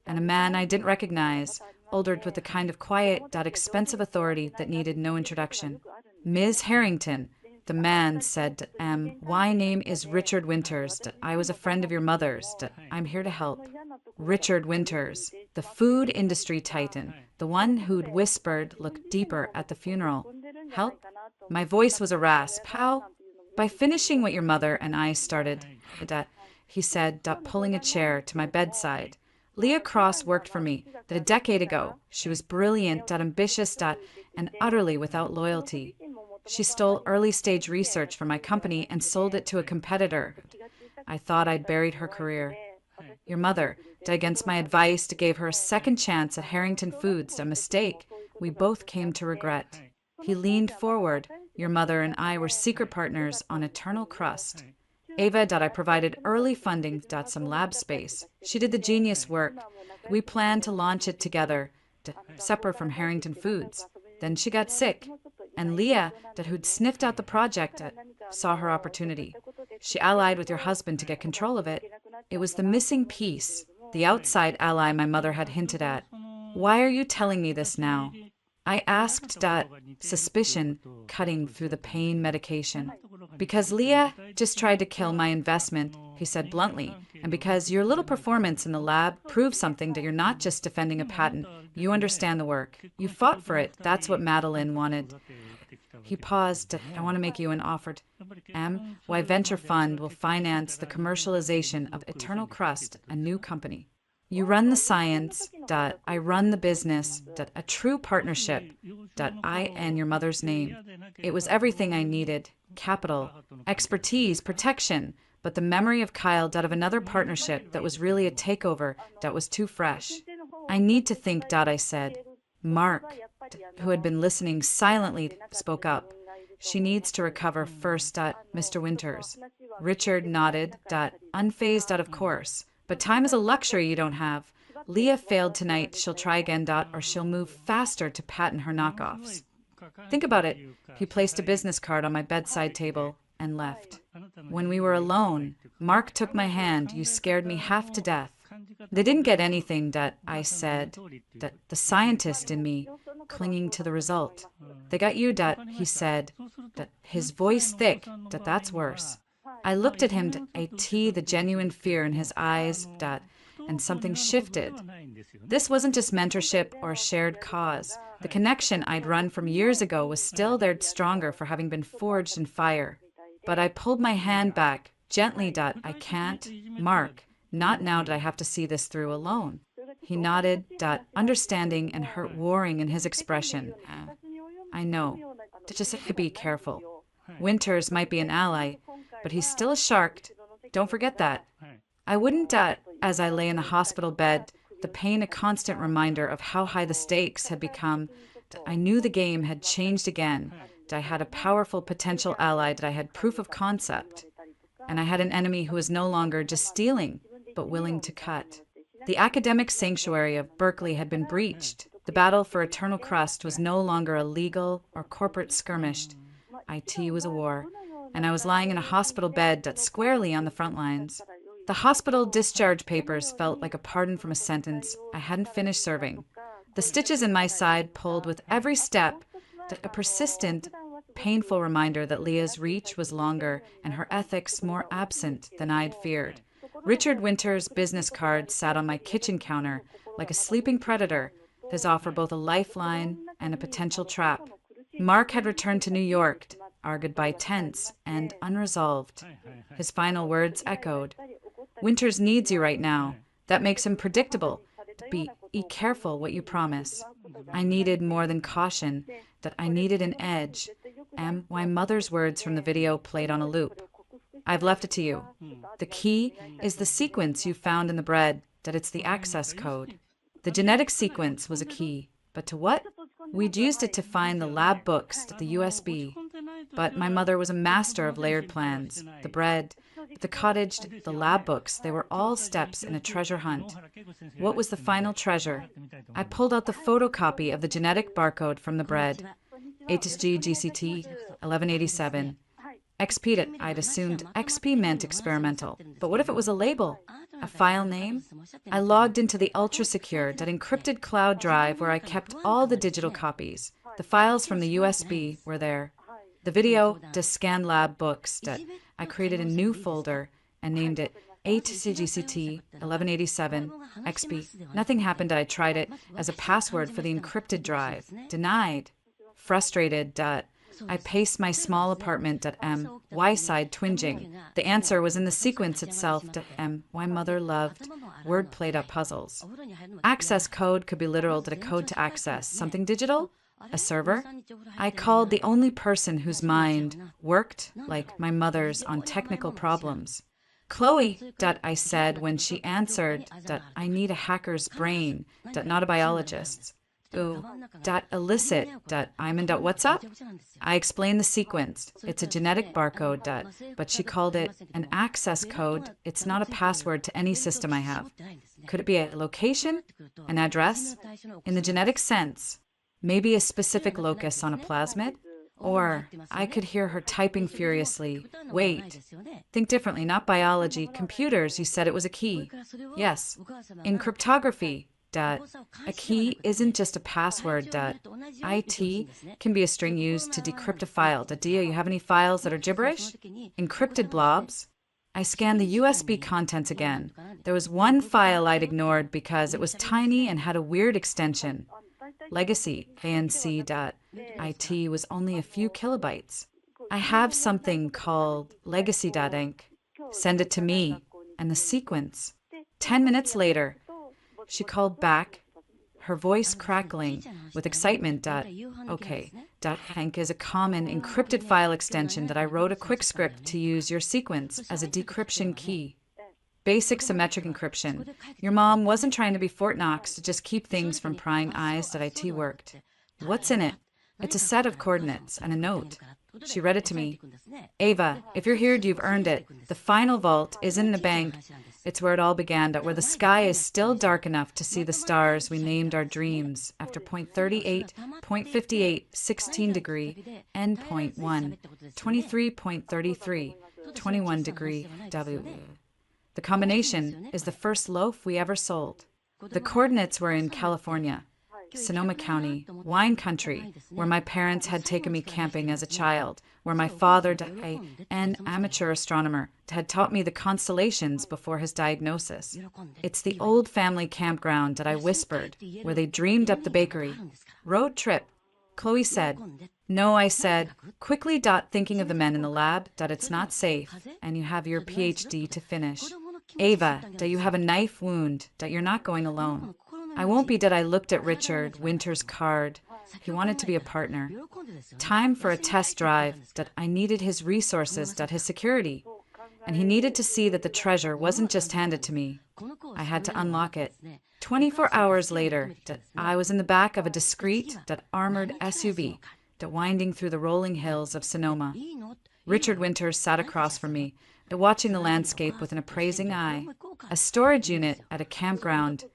And a man I didn't recognize, older with the kind of quiet, expensive authority that needed no introduction. Ms. Harrington, the man said, my name is Richard Winters. I was a friend of your mother's. I'm here to help. Richard Winters. The food industry titan, the one who'd whispered, looked deeper at the funeral. Help? My voice was a rasp. How? By finishing what your mother and I started, he said, pulling a chair to my bedside. Leah Cross worked for me a decade ago. She was brilliant, ambitious, and utterly without loyalty. She stole early-stage research from my company and sold it to a competitor. I thought I'd buried her career. Your mother, against my advice, gave her a second chance at Harrington Foods, a mistake we both came to regret. He leaned forward. Your mother and I were secret partners on Eternal Crust. Ava, I provided early funding, some lab space. She did the genius work. We planned to launch it together, separate from Harrington Foods. Then she got sick, and Leah, who'd sniffed out the project, saw her opportunity. She allied with your husband to get control of it. It was the missing piece, the outside ally my mother had hinted at. Why are you telling me this now? I asked, suspicion cutting through the pain medication. Because Leah just tried to kill my investment, he said bluntly, and because your little performance in the lab proved something that you're not just defending a patent, you understand the work. You fought for it. That's what Madeline wanted. He paused. I want to make you an offer. Why Venture Fund will finance the commercialization of Eternal Crust, a new company. You run the science, I run the business, a true partnership, I and your mother's name. It was everything I needed, capital, expertise, protection, but the memory of Kyle, of another partnership that was really a takeover, was too fresh. I need to think, I said. Mark, who had been listening silently, spoke up. She needs to recover first, Mr. Winters. Richard nodded, unfazed, of course. But time is a luxury you don't have. Leah failed tonight. She'll try again, or she'll move faster to patent her knockoffs. Think about it. He placed a business card on my bedside table and left. When we were alone, Mark took my hand. You scared me half to death. They didn't get anything, I said, the scientist in me, clinging to the result. They got you, he said, his voice thick, that's worse. I looked at him, the genuine fear in his eyes, and something shifted. This wasn't just mentorship or a shared cause. The connection I'd run from years ago was still there, stronger for having been forged in fire. But I pulled my hand back, gently, I can't. Mark, not now did I have to see this through alone. He nodded, understanding and hurt warring in his expression. I know. Just be careful. Winters might be an ally, but he's still a shark. Don't forget that. I wouldn't, as I lay in the hospital bed, the pain a constant reminder of how high the stakes had become. I knew the game had changed again. I had a powerful potential ally, I had proof of concept. And I had an enemy who was no longer just stealing, but willing to cut. The academic sanctuary of Berkeley had been breached. The battle for Eternal Crust was no longer a legal or corporate skirmish. IT was a war, and I was lying in a hospital bed squarely on the front lines. The hospital discharge papers felt like a pardon from a sentence I hadn't finished serving. The stitches in my side pulled with every step, a persistent, painful reminder that Leah's reach was longer and her ethics more absent than I'd feared. Richard Winters' business card sat on my kitchen counter like a sleeping predator, his offer both a lifeline and a potential trap. Mark had returned to New York, our goodbye tense and unresolved. His final words echoed. Winters needs you right now. That makes him predictable. Be careful what you promise. I needed more than caution, I needed an edge. My mother's words from the video played on a loop. I've left it to you. The key is the sequence you found in the bread, it's the access code. The genetic sequence was a key, but to what? We'd used it to find the lab books, the USB. But my mother was a master of layered plans. The bread, the cottage, the lab books, they were all steps in a treasure hunt. What was the final treasure? I pulled out the photocopy of the genetic barcode from the bread. HSG GCT 1187. XP, I'd assumed XP meant experimental. But what if it was a label? A file name? I logged into the ultra-secure, encrypted cloud drive where I kept all the digital copies. The files from the USB were there. The video, scan lab books, I created a new folder and named it 8 CGCT 1187 XP. Nothing happened. I tried it as a password for the encrypted drive. Denied. Frustrated. I paced my small apartment. Y side twinging. The answer was in the sequence itself. Why mother loved word played up puzzles. Access code could be literal. A code to access something digital? A server? I called the only person whose mind worked like my mother's on technical problems. Chloe, I said when she answered, I need a hacker's brain, not a biologist's. Ooh, illicit, I'm in, what's up? I explained the sequence. It's a genetic barcode, but she called it an access code. It's not a password to any system I have. Could it be a location? An address? In the genetic sense, maybe a specific locus on a plasmid? Or I could hear her typing furiously. Wait. Think differently, not biology. Computers, you said it was a key. Yes. In cryptography, a key isn't just a password. IT can be a string used to decrypt a file. Do you have any files that are gibberish? Encrypted blobs? I scanned the USB contents again. There was one file I'd ignored because it was tiny and had a weird extension. Legacy, ANC.IT was only a few kilobytes. I have something called legacy.inc. Send it to me. And the sequence. 10 minutes later, she called back, her voice crackling with excitement. Okay, .hank is a common encrypted file extension that I wrote a quick script to use your sequence as a decryption key. Basic symmetric encryption. Your mom wasn't trying to be Fort Knox to just keep things from prying eyes. IT worked. What's in it? It's a set of coordinates and a note. She read it to me. Ava, if you're here, you've earned it. The final vault isn't in a bank. It's where it all began, where the sky is still dark enough to see the stars we named our dreams after point 38, point 58, 16 degree, end point 1, 23.33, 21 degree W. The combination is the first loaf we ever sold. The coordinates were in California, Sonoma County, wine country, where my parents had taken me camping as a child, where my father, an amateur astronomer, had taught me the constellations before his diagnosis. It's the old family campground that I whispered, where they dreamed up the bakery. Road trip, Chloe said. No, I said, quickly. Thinking of the men in the lab, it's not safe, and you have your PhD to finish. Ava, you have a knife wound, you're not going alone. I won't be. I looked at Richard Winter's card. He wanted to be a partner. Time for a test drive. I needed his resources. His security. And he needed to see that the treasure wasn't just handed to me. I had to unlock it. 24 hours later, I was in the back of a discreet, armored SUV, winding through the rolling hills of Sonoma. Richard Winters sat across from me, watching the landscape with an appraising eye. A storage unit at a campground,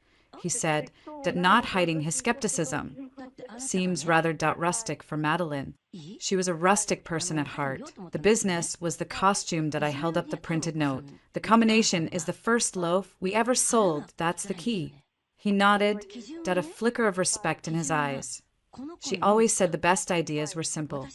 he said, not hiding his skepticism. Seems rather rustic for Madeline. She was a rustic person at heart. The business was the costume I held up the printed note. The combination is the first loaf we ever sold. That's the key. He nodded, a flicker of respect in his eyes. She always said the best ideas were simple.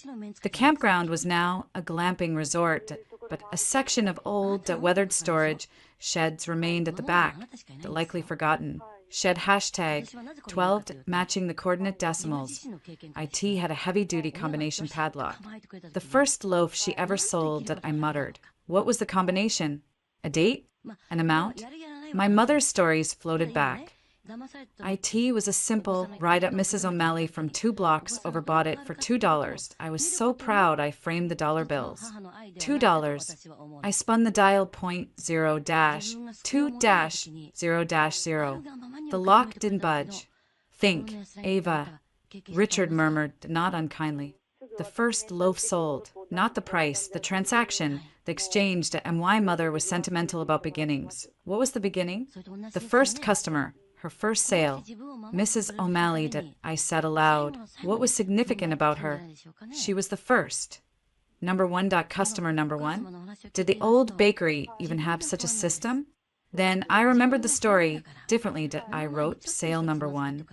The campground was now a glamping resort, but a section of old, weathered storage sheds remained at the back, likely forgotten. Shed hashtag 12 matching the coordinate decimals. IT had a heavy-duty combination padlock. The first loaf she ever sold, I muttered. What was the combination? A date? An amount? My mother's stories floated back. IT was a simple ride up Mrs. O'Malley from 2 blocks, overbought it for $2. I was so proud I framed the dollar bills. $2. I spun the dial point 0-2-0-0. The lock didn't budge. Think, Ava, Richard murmured, not unkindly. The first loaf sold, not the price, the transaction, the exchange. My mother was sentimental about beginnings. What was the beginning? The first customer. Her first sale. Mrs. O'Malley, I said aloud. What was significant about her? She was the first. Number one. Customer number one? Did the old bakery even have such a system? Then I remembered the story differently. I wrote sale number one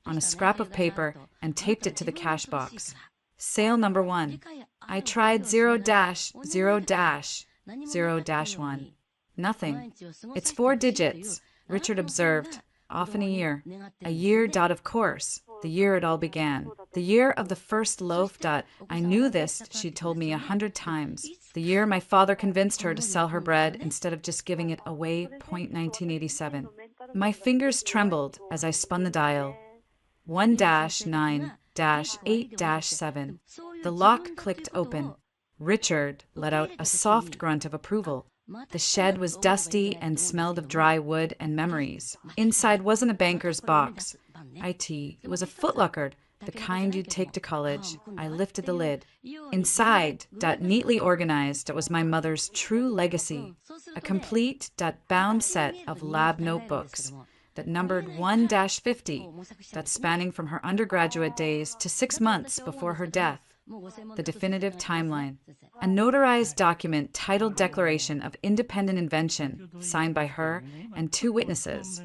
on a scrap of paper and taped it to the cash box. Sale number one. I tried 0-0-0-1. Nothing. It's 4 digits, Richard observed. Often a year. A year. Of course. The year it all began. The year of the first loaf. I knew this, she'd told me 100 times. The year my father convinced her to sell her bread instead of just giving it away. 1987. My fingers trembled as I spun the dial. 1-9-8-7. The lock clicked open. Richard let out a soft grunt of approval. The shed was dusty and smelled of dry wood and memories. Inside wasn't a banker's box. It was a footlocker, the kind you'd take to college. I lifted the lid. Inside, neatly organized, was my mother's true legacy. A complete, bound set of lab notebooks that numbered 1-50, spanning from her undergraduate days to 6 months before her death. The definitive timeline. A notarized document titled Declaration of Independent Invention, signed by her and 2 witnesses,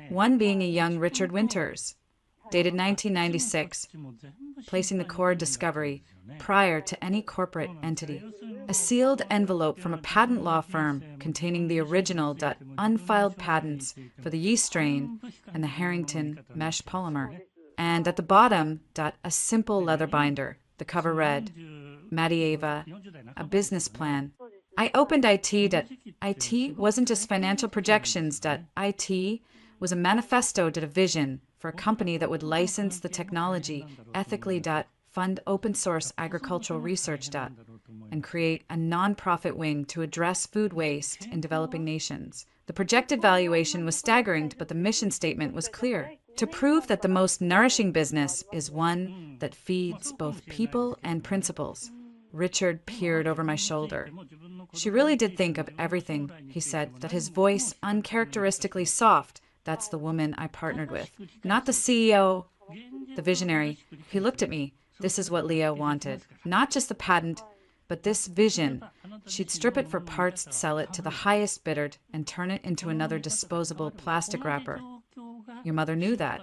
one being a young Richard Winters, dated 1996, placing the core discovery prior to any corporate entity. A sealed envelope from a patent law firm containing the original unfiled patents for the yeast strain and the Harrington mesh polymer. And at the bottom, a simple leather binder. The cover read, Madieva, a business plan. I opened IT. IT wasn't just financial projections. IT was a manifesto. A vision for a company that would license the technology ethically. Fund open source agricultural research. And create a nonprofit wing to address food waste in developing nations. The projected valuation was staggering, but the mission statement was clear. To prove that the most nourishing business is one that feeds both people and principles. Richard peered over my shoulder. She really did think of everything, he said, his voice uncharacteristically soft. That's the woman I partnered with. Not the CEO, the visionary. He looked at me. This is what Leo wanted. Not just the patent, but this vision. She'd strip it for parts, sell it to the highest bidder, and turn it into another disposable plastic wrapper. Your mother knew that.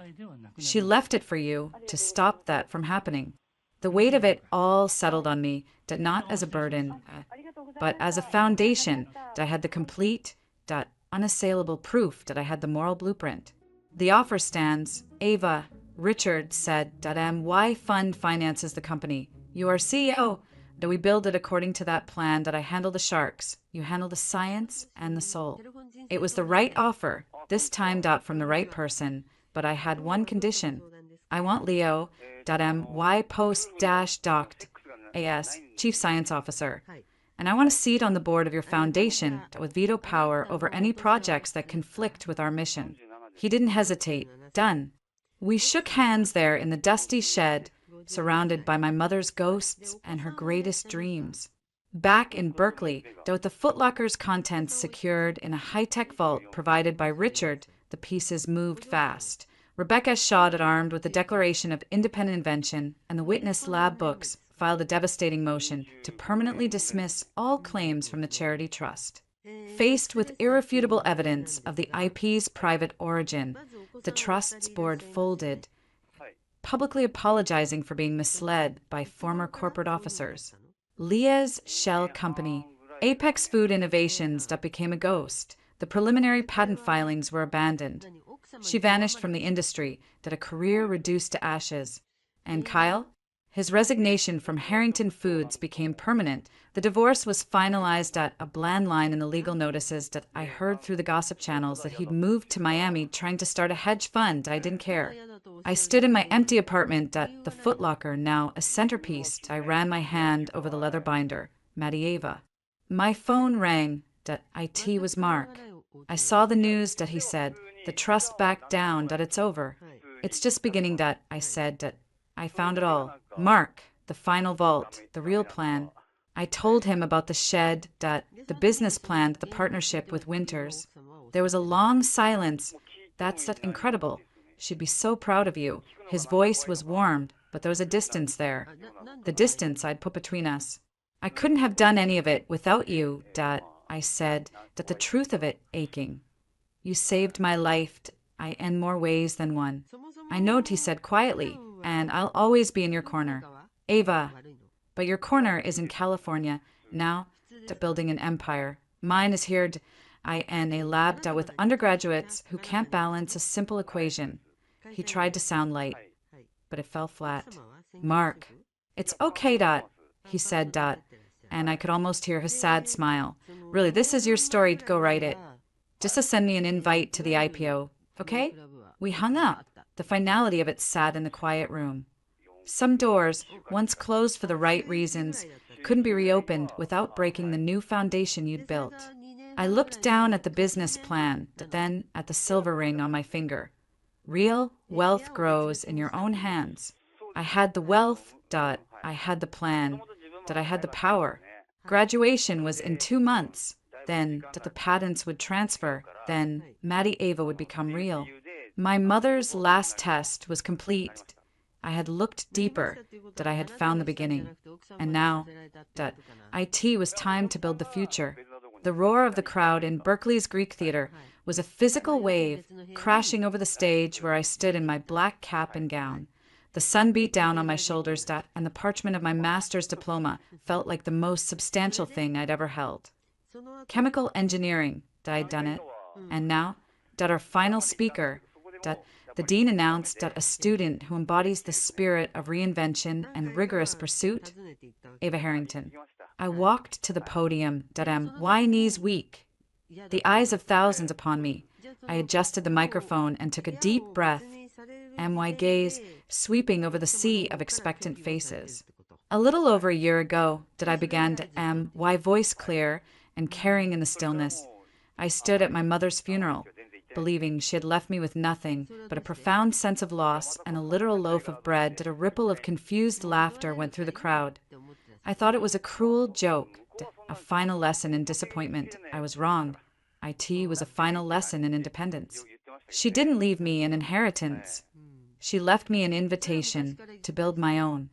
She left it for you to stop that from happening. The weight of it all settled on me, not as a burden, but as a foundation. I had the complete, unassailable proof that I had the moral blueprint. The offer stands. Ava, Richard said, "MY Fund finances the company. You are CEO. That we build it according to that plan. That I handle the sharks. You handle the science and the soul." It was the right offer, this time from the right person, but I had one condition. I want Leo, MY post-doct, AS, Chief Science Officer. And I want a seat on the board of your foundation with veto power over any projects that conflict with our mission. He didn't hesitate. Done. We shook hands there in the dusty shed, surrounded by my mother's ghosts and her greatest dreams. Back in Berkeley, with the Footlocker's contents secured in a high-tech vault provided by Richard, the pieces moved fast. Rebecca Shaw, armed with the Declaration of Independent Invention and the witness lab books, filed a devastating motion to permanently dismiss all claims from the charity trust. Faced with irrefutable evidence of the IP's private origin, the trust's board folded, publicly apologizing for being misled by former corporate officers. Leah's shell company, Apex Food Innovations, became a ghost. The preliminary patent filings were abandoned. She vanished from the industry, a career reduced to ashes. And Kyle? His resignation from Harrington Foods became permanent. The divorce was finalized. A bland line in the legal notices that I heard through the gossip channels that he'd moved to Miami trying to start a hedge fund. I didn't care. I stood in my empty apartment, the Footlocker, now a centerpiece. I ran my hand over the leather binder. Madieva. My phone rang. IT was Mark. I saw the news. He said, the trust backed down. It's over. It's just beginning. I said, I found it all. Mark, the final vault, the real plan. I told him about the shed, the business plan, the partnership with Winters. There was a long silence. That's incredible. She'd be so proud of you. His voice was warm, but there was a distance there. The distance I'd put between us. I couldn't have done any of it without you, I said, the truth of it aching. You saved my life, in more ways than one. I know, he said quietly, and I'll always be in your corner. Ava, but your corner is in California, now, building an empire. Mine is here, in a lab with undergraduates who can't balance a simple equation. He tried to sound light, but it fell flat. Mark, it's okay, he said, and I could almost hear his sad smile. Really, this is your story, go write it. Just to send me an invite to the IPO, okay? We hung up. The finality of it sat in the quiet room. Some doors, once closed for the right reasons, couldn't be reopened without breaking the new foundation you'd built. I looked down at the business plan, then at the silver ring on my finger. Real wealth grows in your own hands. I had the wealth, I had the plan, I had the power. Graduation was in 2 months. Then the patents would transfer. Then Maddie Ava would become real. My mother's last test was complete. I had looked deeper, I had found the beginning. And now, it was time to build the future. The roar of the crowd in Berkeley's Greek Theater was a physical wave crashing over the stage where I stood in my black cap and gown. The sun beat down on my shoulders, and the parchment of my master's diploma felt like the most substantial thing I'd ever held. Chemical engineering, I'd done it. And now, our final speaker, the dean announced a student who embodies the spirit of reinvention and rigorous pursuit, Ava Harrington. I walked to the podium, why knees weak? The eyes of thousands upon me. I adjusted the microphone and took a deep breath, my gaze sweeping over the sea of expectant faces. A little over a year ago, I began to why voice clear and carrying in the stillness. I stood at my mother's funeral, believing she had left me with nothing but a profound sense of loss and a literal loaf of bread. A ripple of confused laughter went through the crowd. I thought it was a cruel joke, a final lesson in disappointment. I was wrong. IT was a final lesson in independence. She didn't leave me an inheritance. She left me an invitation to build my own.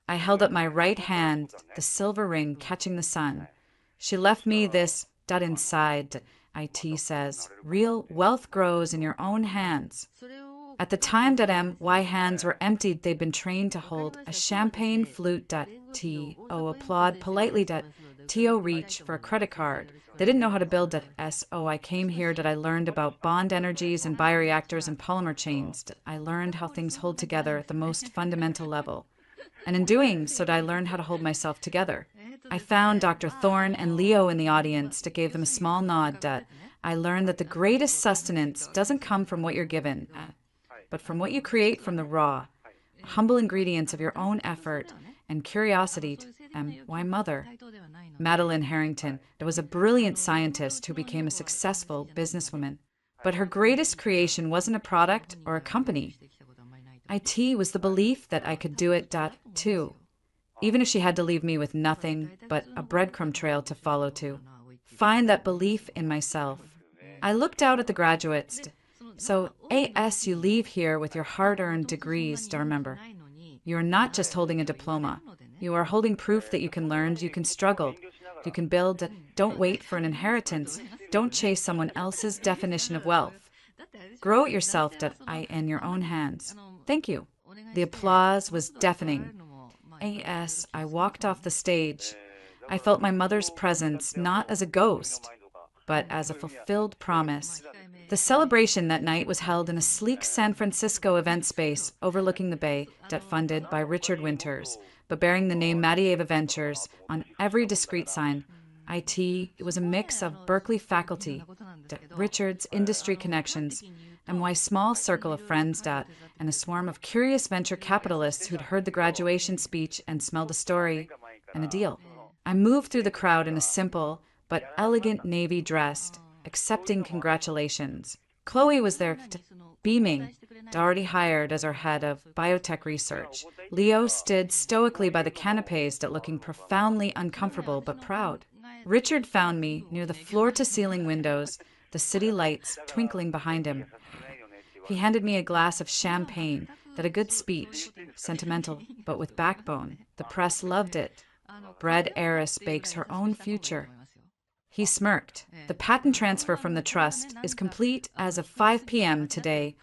I held up my right hand, the silver ring catching the sun. She left me this, inside, IT says, real wealth grows in your own hands. At the time why hands were emptied, they'd been trained to hold a champagne flute. Applaud politely. To reach for a credit card. They didn't know how to build I came here. I learned about bond energies and bioreactors and polymer chains. I learned how things hold together at the most fundamental level. And in doing so, I learned how to hold myself together. I found Dr. Thorne and Leo in the audience. Gave them a small nod. I learned that the greatest sustenance doesn't come from what you're given, but from what you create from the raw, humble ingredients of your own effort and curiosity. Why mother? Madeline Harrington was a brilliant scientist who became a successful businesswoman. But her greatest creation wasn't a product or a company. IT was the belief that I could do it, too. Even if she had to leave me with nothing but a breadcrumb trail to follow to. Find that belief in myself. I looked out at the graduates. So, you leave here with your hard-earned degrees, to remember. You're not just holding a diploma. You are holding proof that you can learn, you can struggle, you can build. Don't wait for an inheritance. Don't chase someone else's definition of wealth. Grow it yourself, in your own hands. Thank you. The applause was deafening. I walked off the stage. I felt my mother's presence not as a ghost, but as a fulfilled promise. The celebration that night was held in a sleek San Francisco event space overlooking the bay, funded by Richard Winters, but bearing the name Maddie Ava Ventures on every discrete sign. It was a mix of Berkeley faculty, Richard's industry connections, and my small circle of friends, and a swarm of curious venture capitalists who'd heard the graduation speech and smelled a story and a deal. I moved through the crowd in a simple but elegant navy dress, accepting congratulations. Chloe was there, beaming, already hired as our head of biotech research. Leo stood stoically by the canapes, looking profoundly uncomfortable but proud. Richard found me near the floor-to-ceiling windows, the city lights twinkling behind him. He handed me a glass of champagne, a good speech, sentimental but with backbone. The press loved it. Bread heiress bakes her own future. He smirked. The patent transfer from the trust is complete as of 5 p.m. today.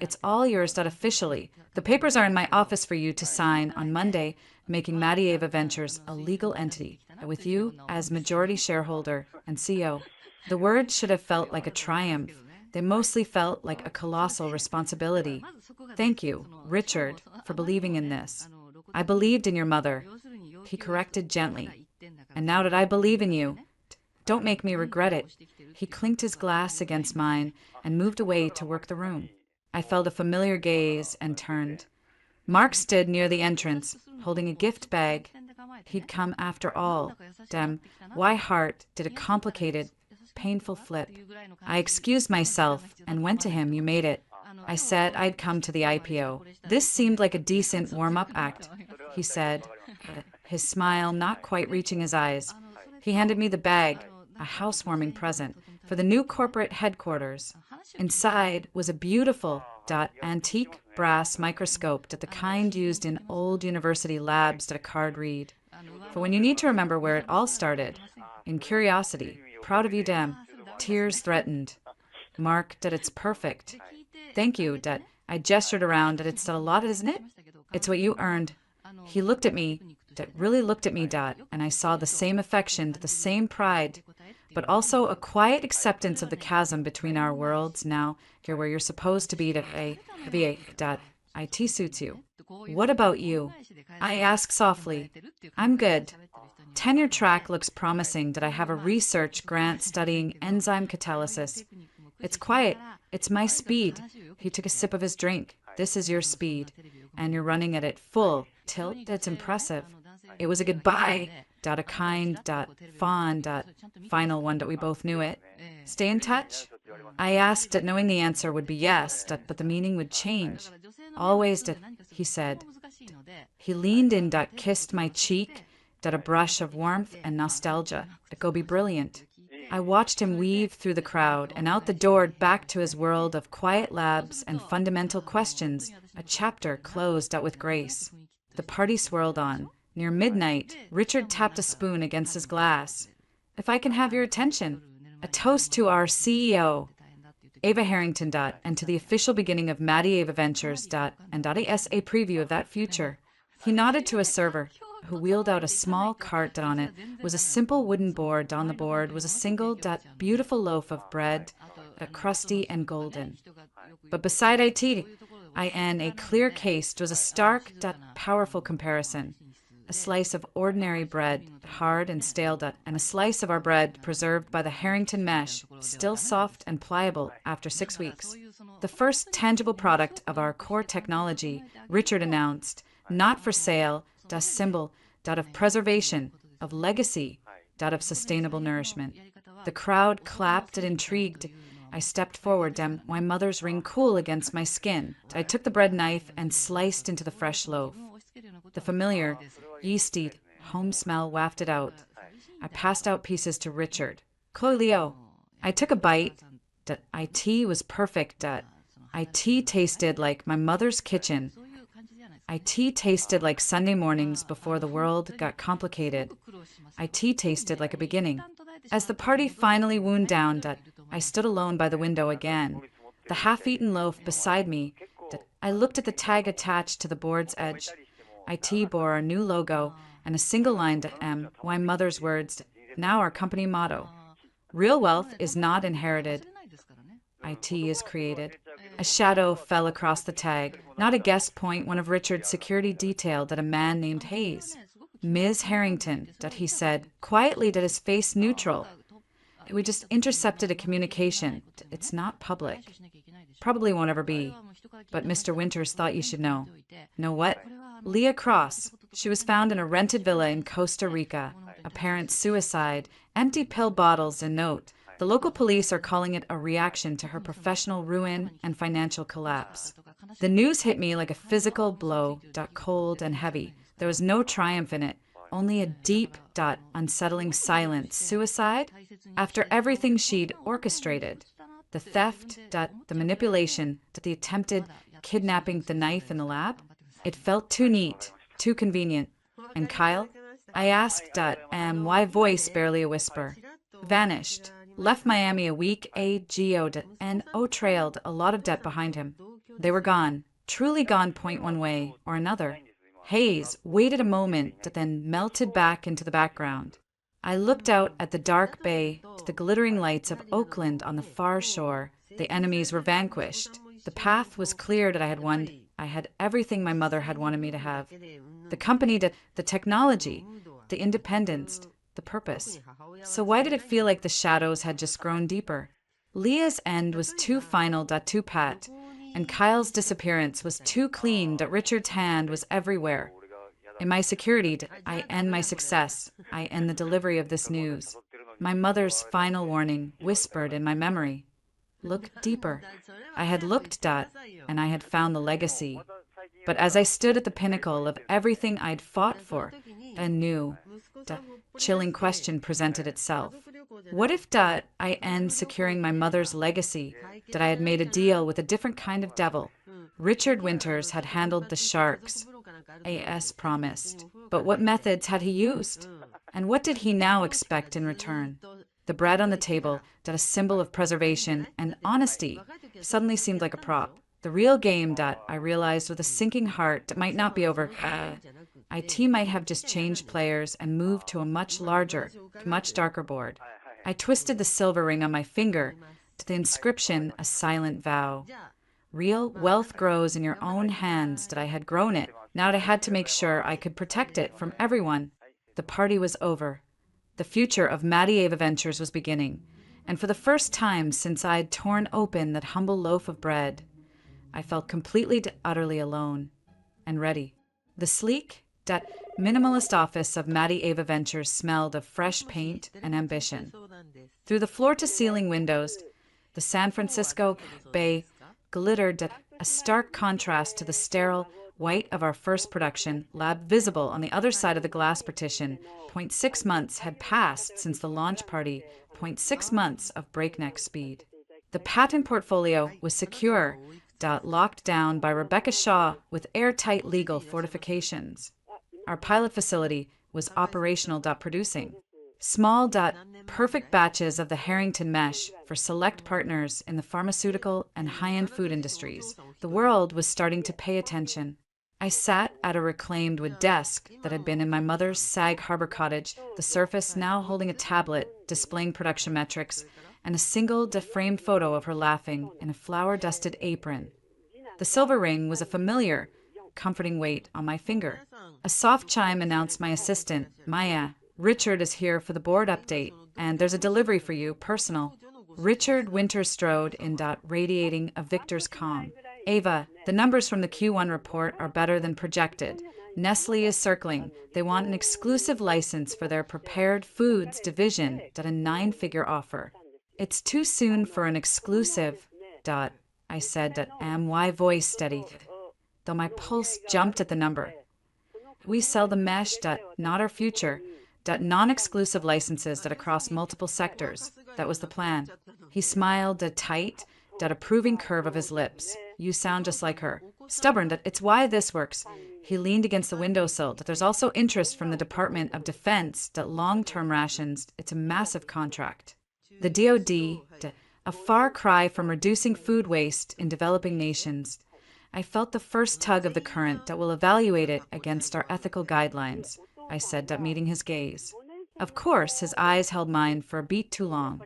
It's all yours officially. The papers are in my office for you to sign on Monday, making Maddie Ava Ventures a legal entity, with you as majority shareholder and CEO. The words should have felt like a triumph. They mostly felt like a colossal responsibility. Thank you, Richard, for believing in this. I believed in your mother. He corrected gently. And now that I believe in you, don't make me regret it. He clinked his glass against mine and moved away to work the room. I felt a familiar gaze and turned. Mark stood near the entrance, holding a gift bag. He'd come after all. Dem, why heart did a complicated, painful flip. I excused myself and went to him. You made it. I said I'd come to the IPO. This seemed like a decent warm-up act, he said, his smile not quite reaching his eyes. He handed me the bag, a housewarming present, for the new corporate headquarters. Inside was a beautiful, antique brass microscope, the kind used in old university labs, a card read. For when you need to remember where it all started, in curiosity, proud of you, Dem, tears threatened. Mark, that it's perfect. Thank you, that I gestured around, that it's a lot, isn't it? It's what you earned. He looked at me, that really looked at me, and I saw the same affection, the same pride, but also a quiet acceptance of the chasm between our worlds. Now, you're where you're supposed to be, that IT suits you. What about you? I asked softly. I'm good. Tenure track looks promising, that I have a research grant studying enzyme catalysis. It's quiet. It's my speed. He took a sip of his drink. This is your speed. And you're running at it full tilt. That's impressive. It was a goodbye. A kind, fond, final one that we both knew it. Stay in touch? I asked that knowing the answer would be yes, but the meaning would change. Always, he said. He leaned in, kissed my cheek, a brush of warmth and nostalgia. That go be brilliant. I watched him weave through the crowd and out the door back to his world of quiet labs and fundamental questions, a chapter closed out with grace. The party swirled on. Near midnight, Richard tapped a spoon against his glass. If I can have your attention, a toast to our CEO, Ava Harrington, and to the official beginning of Maddie Ava Ventures, and a preview of that future. He nodded to a server, who wheeled out a small cart that on it was a simple wooden board. On the board was a single, beautiful loaf of bread, crusty and golden. But beside IT, a clear case, was a stark, powerful comparison. A slice of ordinary bread, hard and stale, and a slice of our bread preserved by the Harrington mesh, still soft and pliable after 6 weeks. The first tangible product of our core technology, Richard announced, not for sale, symbol, of preservation, of legacy, of sustainable nourishment. The crowd clapped and intrigued. I stepped forward, my mother's ring cool against my skin. I took the bread knife and sliced into the fresh loaf. The familiar, yeasty, home smell wafted out. I passed out pieces to Richard. Leo. I took a bite. IT was perfect. IT tasted like my mother's kitchen. IT tasted like Sunday mornings before the world got complicated. IT tasted like a beginning. As the party finally wound down, I stood alone by the window again. The half-eaten loaf beside me, I looked at the tag attached to the board's edge. IT bore our new logo and a single line my mother's words, now our company motto. Real wealth is not inherited. IT is created. A shadow fell across the tag, not a guest point, one of Richard's security detail, a man named Hayes. Ms. Harrington, he said, quietly, his face neutral. We just intercepted a communication. It's not public. Probably won't ever be. But Mr. Winters thought you should know. Know what? Leah Cross. She was found in a rented villa in Costa Rica. Apparent suicide. Empty pill bottles and note. The local police are calling it a reaction to her professional ruin and financial collapse. The news hit me like a physical blow, cold and heavy. There was no triumph in it, only a deep, unsettling silence. Suicide? After everything she'd orchestrated. The theft, the manipulation, the attempted kidnapping, the knife in the lab? It felt too neat, too convenient. And Kyle? I asked, why voice barely a whisper. Vanished. Left Miami a week, geoed, and trailed a lot of debt behind him. They were gone, truly gone, point one way or another. Hayes waited a moment, then melted back into the background. I looked out at the dark bay to the glittering lights of Oakland on the far shore. The enemies were vanquished. The path was clear that I had won. I had everything my mother had wanted me to have. The company, the technology, the independence, the purpose. So why did it feel like the shadows had just grown deeper? Leah's end was too final, too pat, and Kyle's disappearance was too clean that Richard's hand was everywhere. In my security, I end my success. I end the delivery of this news. My mother's final warning whispered in my memory. Look deeper. I had looked, and I had found the legacy. But as I stood at the pinnacle of everything I'd fought for, a new, chilling question presented itself. What if, I end securing my mother's legacy, that I had made a deal with a different kind of devil? Richard Winters had handled the sharks, as promised. But what methods had he used? And what did he now expect in return? The bread on the table, that a symbol of preservation and honesty, suddenly seemed like a prop. The real game, I realized with a sinking heart, might not be over. IT might have just changed players and moved to a much larger, much darker board. I twisted the silver ring on my finger to the inscription, a silent vow. Real wealth grows in your own hands, that I had grown it. Now I had to make sure I could protect it from everyone. The party was over. The future of Maddie Ava Ventures was beginning. And for the first time since I had torn open that humble loaf of bread, I felt completely, utterly alone and ready. The sleek, minimalist office of Maddie Ava Ventures smelled of fresh paint and ambition. Through the floor-to-ceiling windows, the San Francisco Bay glittered, a stark contrast to the sterile white of our first production, lab visible on the other side of the glass partition. 0.6 months had passed since the launch party, 0.6 months of breakneck speed. The patent portfolio was secure, locked down by Rebecca Shaw with airtight legal fortifications. Our pilot facility was operational, producing small, perfect batches of the Harrington mesh for select partners in the pharmaceutical and high-end food industries. The world was starting to pay attention. I sat at a reclaimed wood desk that had been in my mother's Sag Harbor cottage, the surface now holding a tablet displaying production metrics, and a single framed photo of her laughing in a flour-dusted apron. The silver ring was a familiar, comforting weight on my finger. A soft chime announced my assistant, Maya. Richard is here for the board update, and there's a delivery for you, personal. Richard Winterstrode in, radiating a victor's calm. Ava, the numbers from the Q1 report are better than projected. Nestle is circling. They want an exclusive license for their prepared foods division, a 9-figure offer. It's too soon for an exclusive, I said, my voice steadied, though my pulse jumped at the number. We sell the mesh, not our future, non-exclusive licenses across multiple sectors. That was the plan. He smiled, tight, approving curve of his lips. You sound just like her. Stubborn, it's why this works. He leaned against the windowsill, there's also interest from the Department of Defense, long-term rations, it's a massive contract. The DoD, a far cry from reducing food waste in developing nations. I felt the first tug of the current that will evaluate it against our ethical guidelines, I said, meeting his gaze. Of course, his eyes held mine for a beat too long.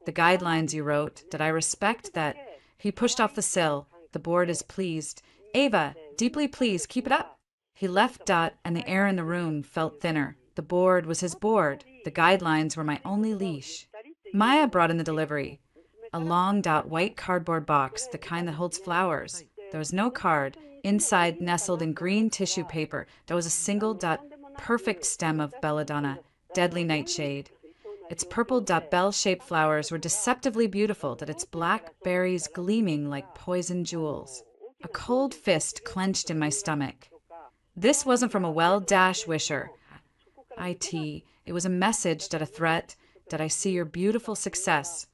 The guidelines you wrote, I respect that. He pushed off the sill. The board is pleased. Ava, deeply pleased, keep it up. He left, and the air in the room felt thinner. The board was his board. The guidelines were my only leash. Maya brought in the delivery. A long, white cardboard box, the kind that holds flowers. There was no card. Inside, nestled in green tissue paper, there was a single, perfect stem of belladonna, deadly nightshade. Its purple, bell-shaped flowers were deceptively beautiful, its black berries gleaming like poison jewels. A cold fist clenched in my stomach. This wasn't from a well-wisher. It was a message, a threat, I see your beautiful success.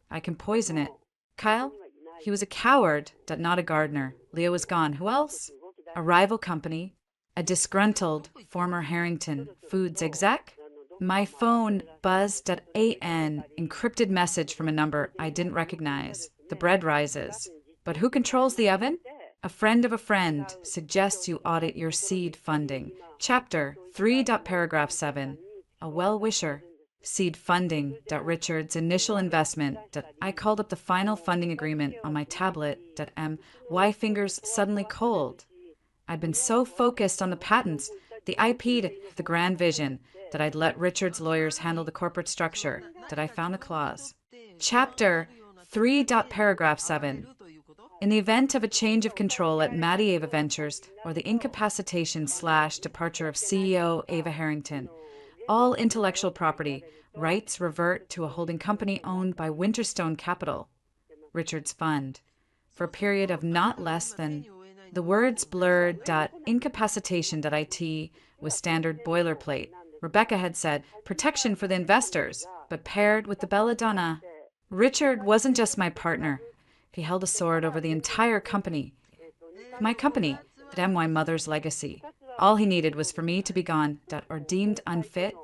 I can poison it. Kyle? He was a coward, not a gardener. Leah was gone. Who else? A rival company. A disgruntled former Harrington Foods exec. My phone buzzed at AN, encrypted message from a number I didn't recognize. The bread rises. But who controls the oven? A friend of a friend suggests you audit your seed funding. Chapter 3. Paragraph 7. A well-wisher. Seed funding. Richard's initial investment. I called up the final funding agreement on my tablet. My fingers suddenly cold. I'd been so focused on the patents, the IP, the grand vision, that I'd let Richard's lawyers handle the corporate structure, that I found a clause. Chapter 3. Paragraph 7. In the event of a change of control at Maddie Ava Ventures or the incapacitation/departure of CEO Ava Harrington, all intellectual property rights revert to a holding company owned by Winterstone Capital, Richard's fund, for a period of not less than. The words blurred. Incapacitation.it was standard boilerplate. Rebecca had said protection for the investors, but paired with the belladonna. Richard wasn't just my partner. He held a sword over the entire company. My company, my mother's legacy. All he needed was for me to be gone, or deemed unfit,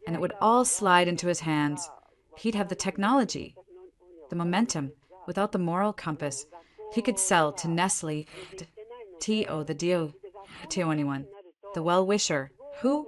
and it would all slide into his hands. He'd have the technology, the momentum. Without the moral compass, he could sell to Nestle, the Dio, anyone. The well-wisher. Who?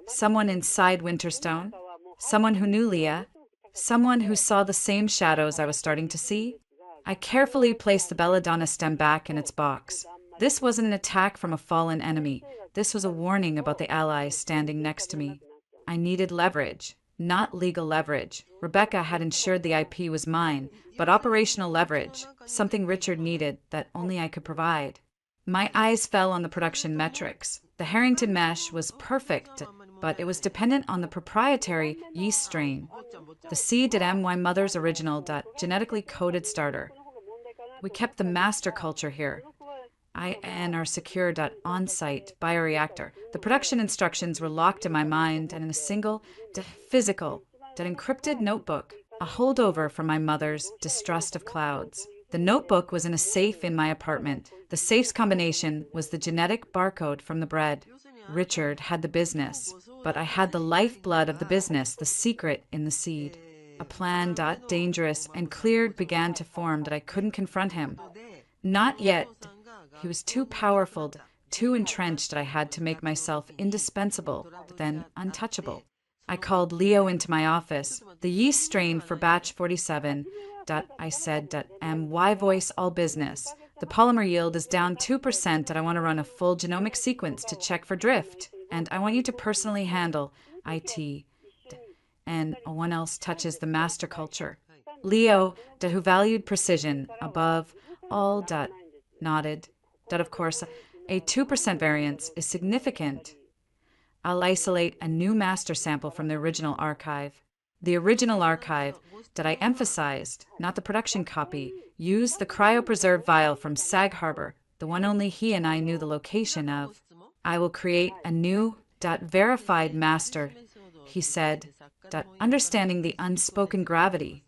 Someone inside Winterstone? Someone who knew Leah? Someone who saw the same shadows I was starting to see? I carefully placed the belladonna stem back in its box. This wasn't an attack from a fallen enemy. This was a warning about the allies standing next to me. I needed leverage, not legal leverage. Rebecca had ensured the IP was mine, but operational leverage, something Richard needed that only I could provide. My eyes fell on the production metrics. The Harrington mesh was perfect, but it was dependent on the proprietary yeast strain. The C.My mother's original genetically coded starter. We kept the master culture here. Our secure on-site bioreactor. The production instructions were locked in my mind and in a single physical encrypted notebook, a holdover from my mother's distrust of clouds. The notebook was in a safe in my apartment. The safe's combination was the genetic barcode from the bread. Richard had the business, but I had the lifeblood of the business, the secret in the seed. A plan, dangerous and clear, began to form that I couldn't confront him. Not yet. He was too powerful, too entrenched that I had to make myself indispensable, but then untouchable. I called Leo into my office. The yeast strain for batch 47. I said, why voice all business? The polymer yield is down 2%, and I want to run a full genomic sequence to check for drift. And I want you to personally handle IT. And one else touches the master culture. Leo, who valued precision above all, nodded. Of course, a 2% variance is significant. I'll isolate a new master sample from the original archive. The original archive that I emphasized, not the production copy, used the cryopreserved vial from Sag Harbor, the one only he and I knew the location of. I will create a new verified master, he said, understanding the unspoken gravity.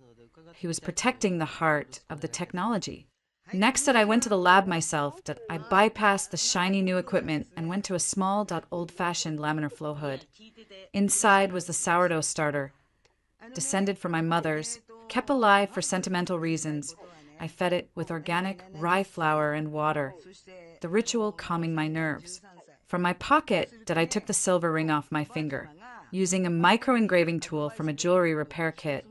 He was protecting the heart of the technology. Next, I went to the lab myself. I bypassed the shiny new equipment and went to a small, old-fashioned laminar flow hood. Inside was the sourdough starter, descended from my mother's, kept alive for sentimental reasons. I fed it with organic rye flour and water, the ritual calming my nerves. From my pocket, I took the silver ring off my finger, using a micro-engraving tool from a jewelry repair kit.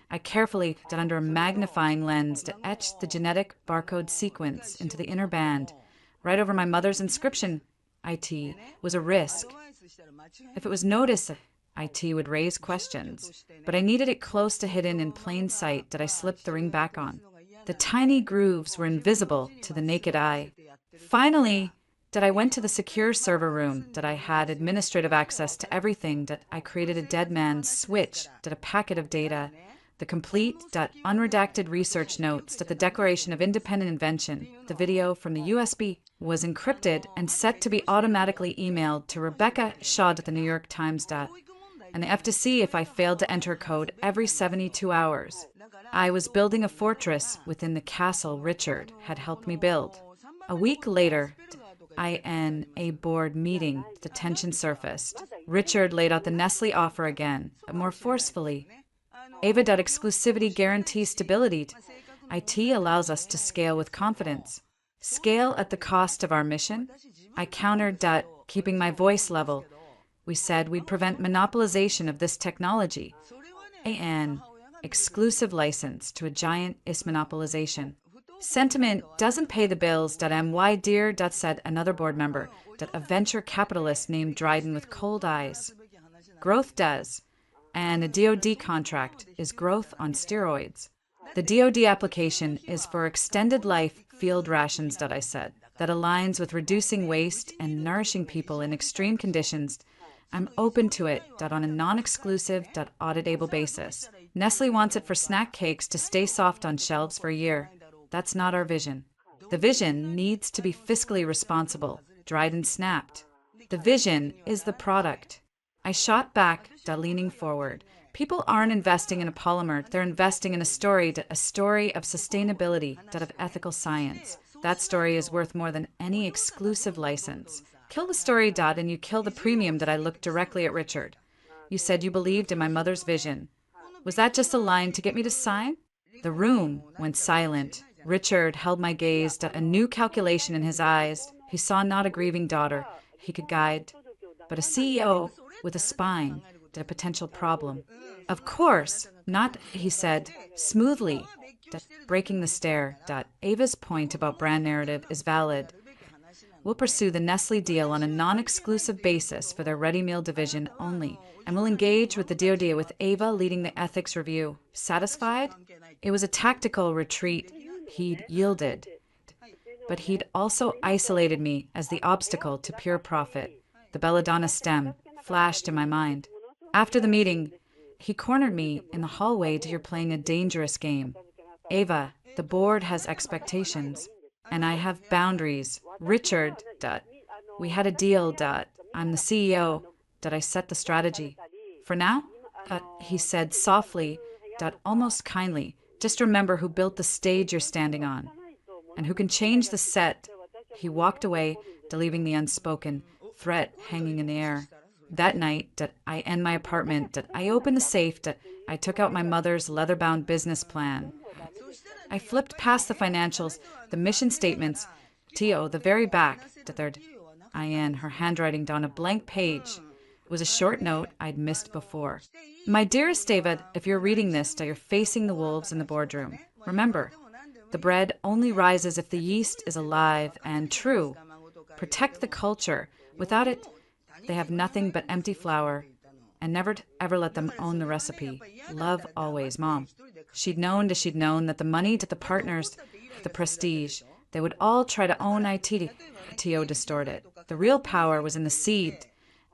I carefully, under a magnifying lens, etched the genetic barcode sequence into the inner band. Right over my mother's inscription, IT, was a risk. If it was noticed, IT would raise questions. But I needed it close to hidden in plain sight that I slipped the ring back on. The tiny grooves were invisible to the naked eye. Finally, I went to the secure server room, I had administrative access to everything, I created a dead man's switch, a packet of data, the complete, unredacted research notes, the Declaration of Independent Invention, the video from the USB, was encrypted and set to be automatically emailed to Rebecca Shaw at the New York Times. And the FTC if I failed to enter code every 72 hours. I was building a fortress within the castle Richard had helped me build. A week later, a board meeting, the tension surfaced. Richard laid out the Nestle offer again, but more forcefully. Ava. Exclusivity guarantees stability. IT allows us to scale with confidence. Scale at the cost of our mission? I countered. Keeping my voice level. We said we'd prevent monopolization of this technology. An exclusive license to a giant is monopolization. Sentiment doesn't pay the bills. My dear, said another board member, a venture capitalist named Dryden with cold eyes. Growth does. And a DoD contract is growth on steroids. The DoD application is for extended life field rations, I said, that aligns with reducing waste and nourishing people in extreme conditions. I'm open to it, on a non-exclusive, auditable basis. Nestle wants it for snack cakes to stay soft on shelves for a year. That's not our vision. The vision needs to be fiscally responsible. Dryden snapped. The vision is the product. I shot back, leaning forward. People aren't investing in a polymer. They're investing in a story of sustainability, of ethical science. That story is worth more than any exclusive license. Kill the story, and you kill the premium. I looked directly at Richard. You said you believed in my mother's vision. Was that just a line to get me to sign? The room went silent. Richard held my gaze, a new calculation in his eyes. He saw not a grieving daughter he could guide, but a CEO with a spine, a potential problem. Of course, not, he said, smoothly, breaking the stare. Ava's point about brand narrative is valid. We'll pursue the Nestle deal on a non-exclusive basis for their ready meal division only, and we'll engage with the DoD with Ava leading the ethics review. Satisfied? It was a tactical retreat. He'd yielded. But he'd also isolated me as the obstacle to pure profit. The belladonna stem flashed in my mind. After the meeting, he cornered me in the hallway. You're playing a dangerous game. Ava, the board has expectations, and I have boundaries. Richard, we had a deal. I'm the CEO. I set the strategy. For now, he said softly, almost kindly, just remember who built the stage you're standing on, and who can change the set. He walked away, leaving the unspoken threat hanging in the air. That night, I in my apartment, I opened the safe, I took out my mother's leather-bound business plan. I flipped past the financials, the mission statements, the very back, third. Her handwriting down a blank page. It was a short note I'd missed before. My dearest David, if you're reading this, you're facing the wolves in the boardroom. Remember, the bread only rises if the yeast is alive and true. Protect the culture. Without it, they have nothing but empty flour, and never ever let them own the recipe. Love always, Mom. She'd known that the money, the partners, the prestige, they would all try to own IT. T.O. distorted. The real power was in the seed.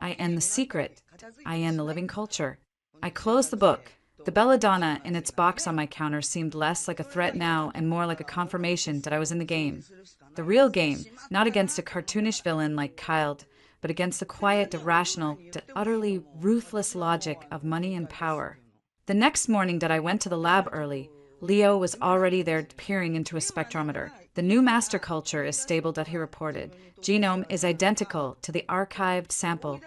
The secret. The living culture. I closed the book. The belladonna in its box on my counter seemed less like a threat now and more like a confirmation that I was in the game. The real game, not against a cartoonish villain like Kyle, but against the quiet, irrational, utterly ruthless logic of money and power. The next morning I went to the lab early, Leo was already there peering into a spectrometer. The new master culture is stable, he reported. Genome is identical to the archived sample.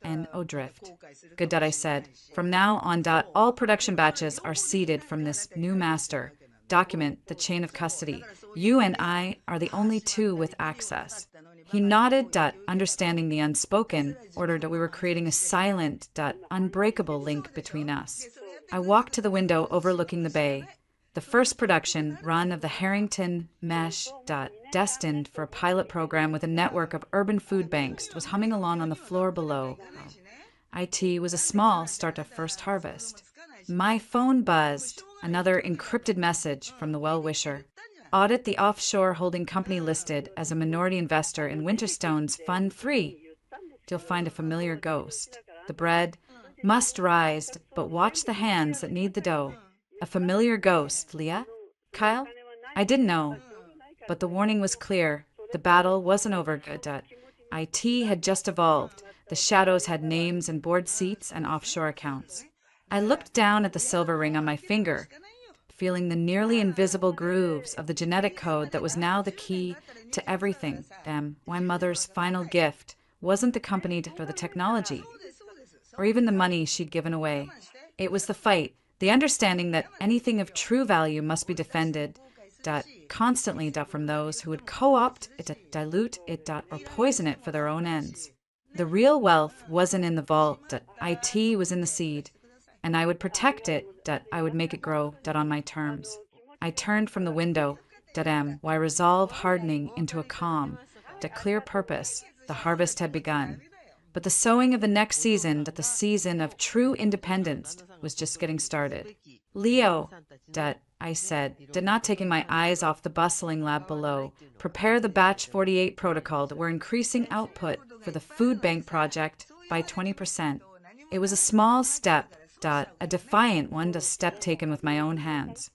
NO drift. Good, I said. From now on, all production batches are seeded from this new master. Document the chain of custody. You and I are the only two with access. He nodded, understanding the unspoken, ordered that we were creating a silent, unbreakable link between us. I walked to the window overlooking the bay. The first production run of the Harrington Mesh, destined for a pilot program with a network of urban food banks, was humming along on the floor below. IT was a small start to first harvest. My phone buzzed, another encrypted message from the well-wisher. Audit the offshore holding company listed as a minority investor in Winterstone's Fund 3. You'll find a familiar ghost. The bread must rise, but watch the hands that knead the dough. A familiar ghost, Leah? Kyle? I didn't know. But the warning was clear. The battle wasn't over. IT had just evolved. The shadows had names and board seats and offshore accounts. I looked down at the silver ring on my finger, feeling the nearly invisible grooves of the genetic code that was now the key to everything. My mother's final gift wasn't the company or the technology, or even the money she'd given away. It was the fight, the understanding that anything of true value must be defended, constantly from those who would co-opt it, dilute it, or poison it for their own ends. The real wealth wasn't in the vault, IT was in the seed, and I would protect it, I would make it grow, on my terms. I turned from the window, why resolve hardening into a calm, clear purpose, the harvest had begun. But the sowing of the next season, the season of true independence, was just getting started. Leo, I said, not taking my eyes off the bustling lab below, prepare the Batch 48 protocol that we're increasing output for the food bank project by 20%. It was a small step, a defiant one, to step taken with my own hands.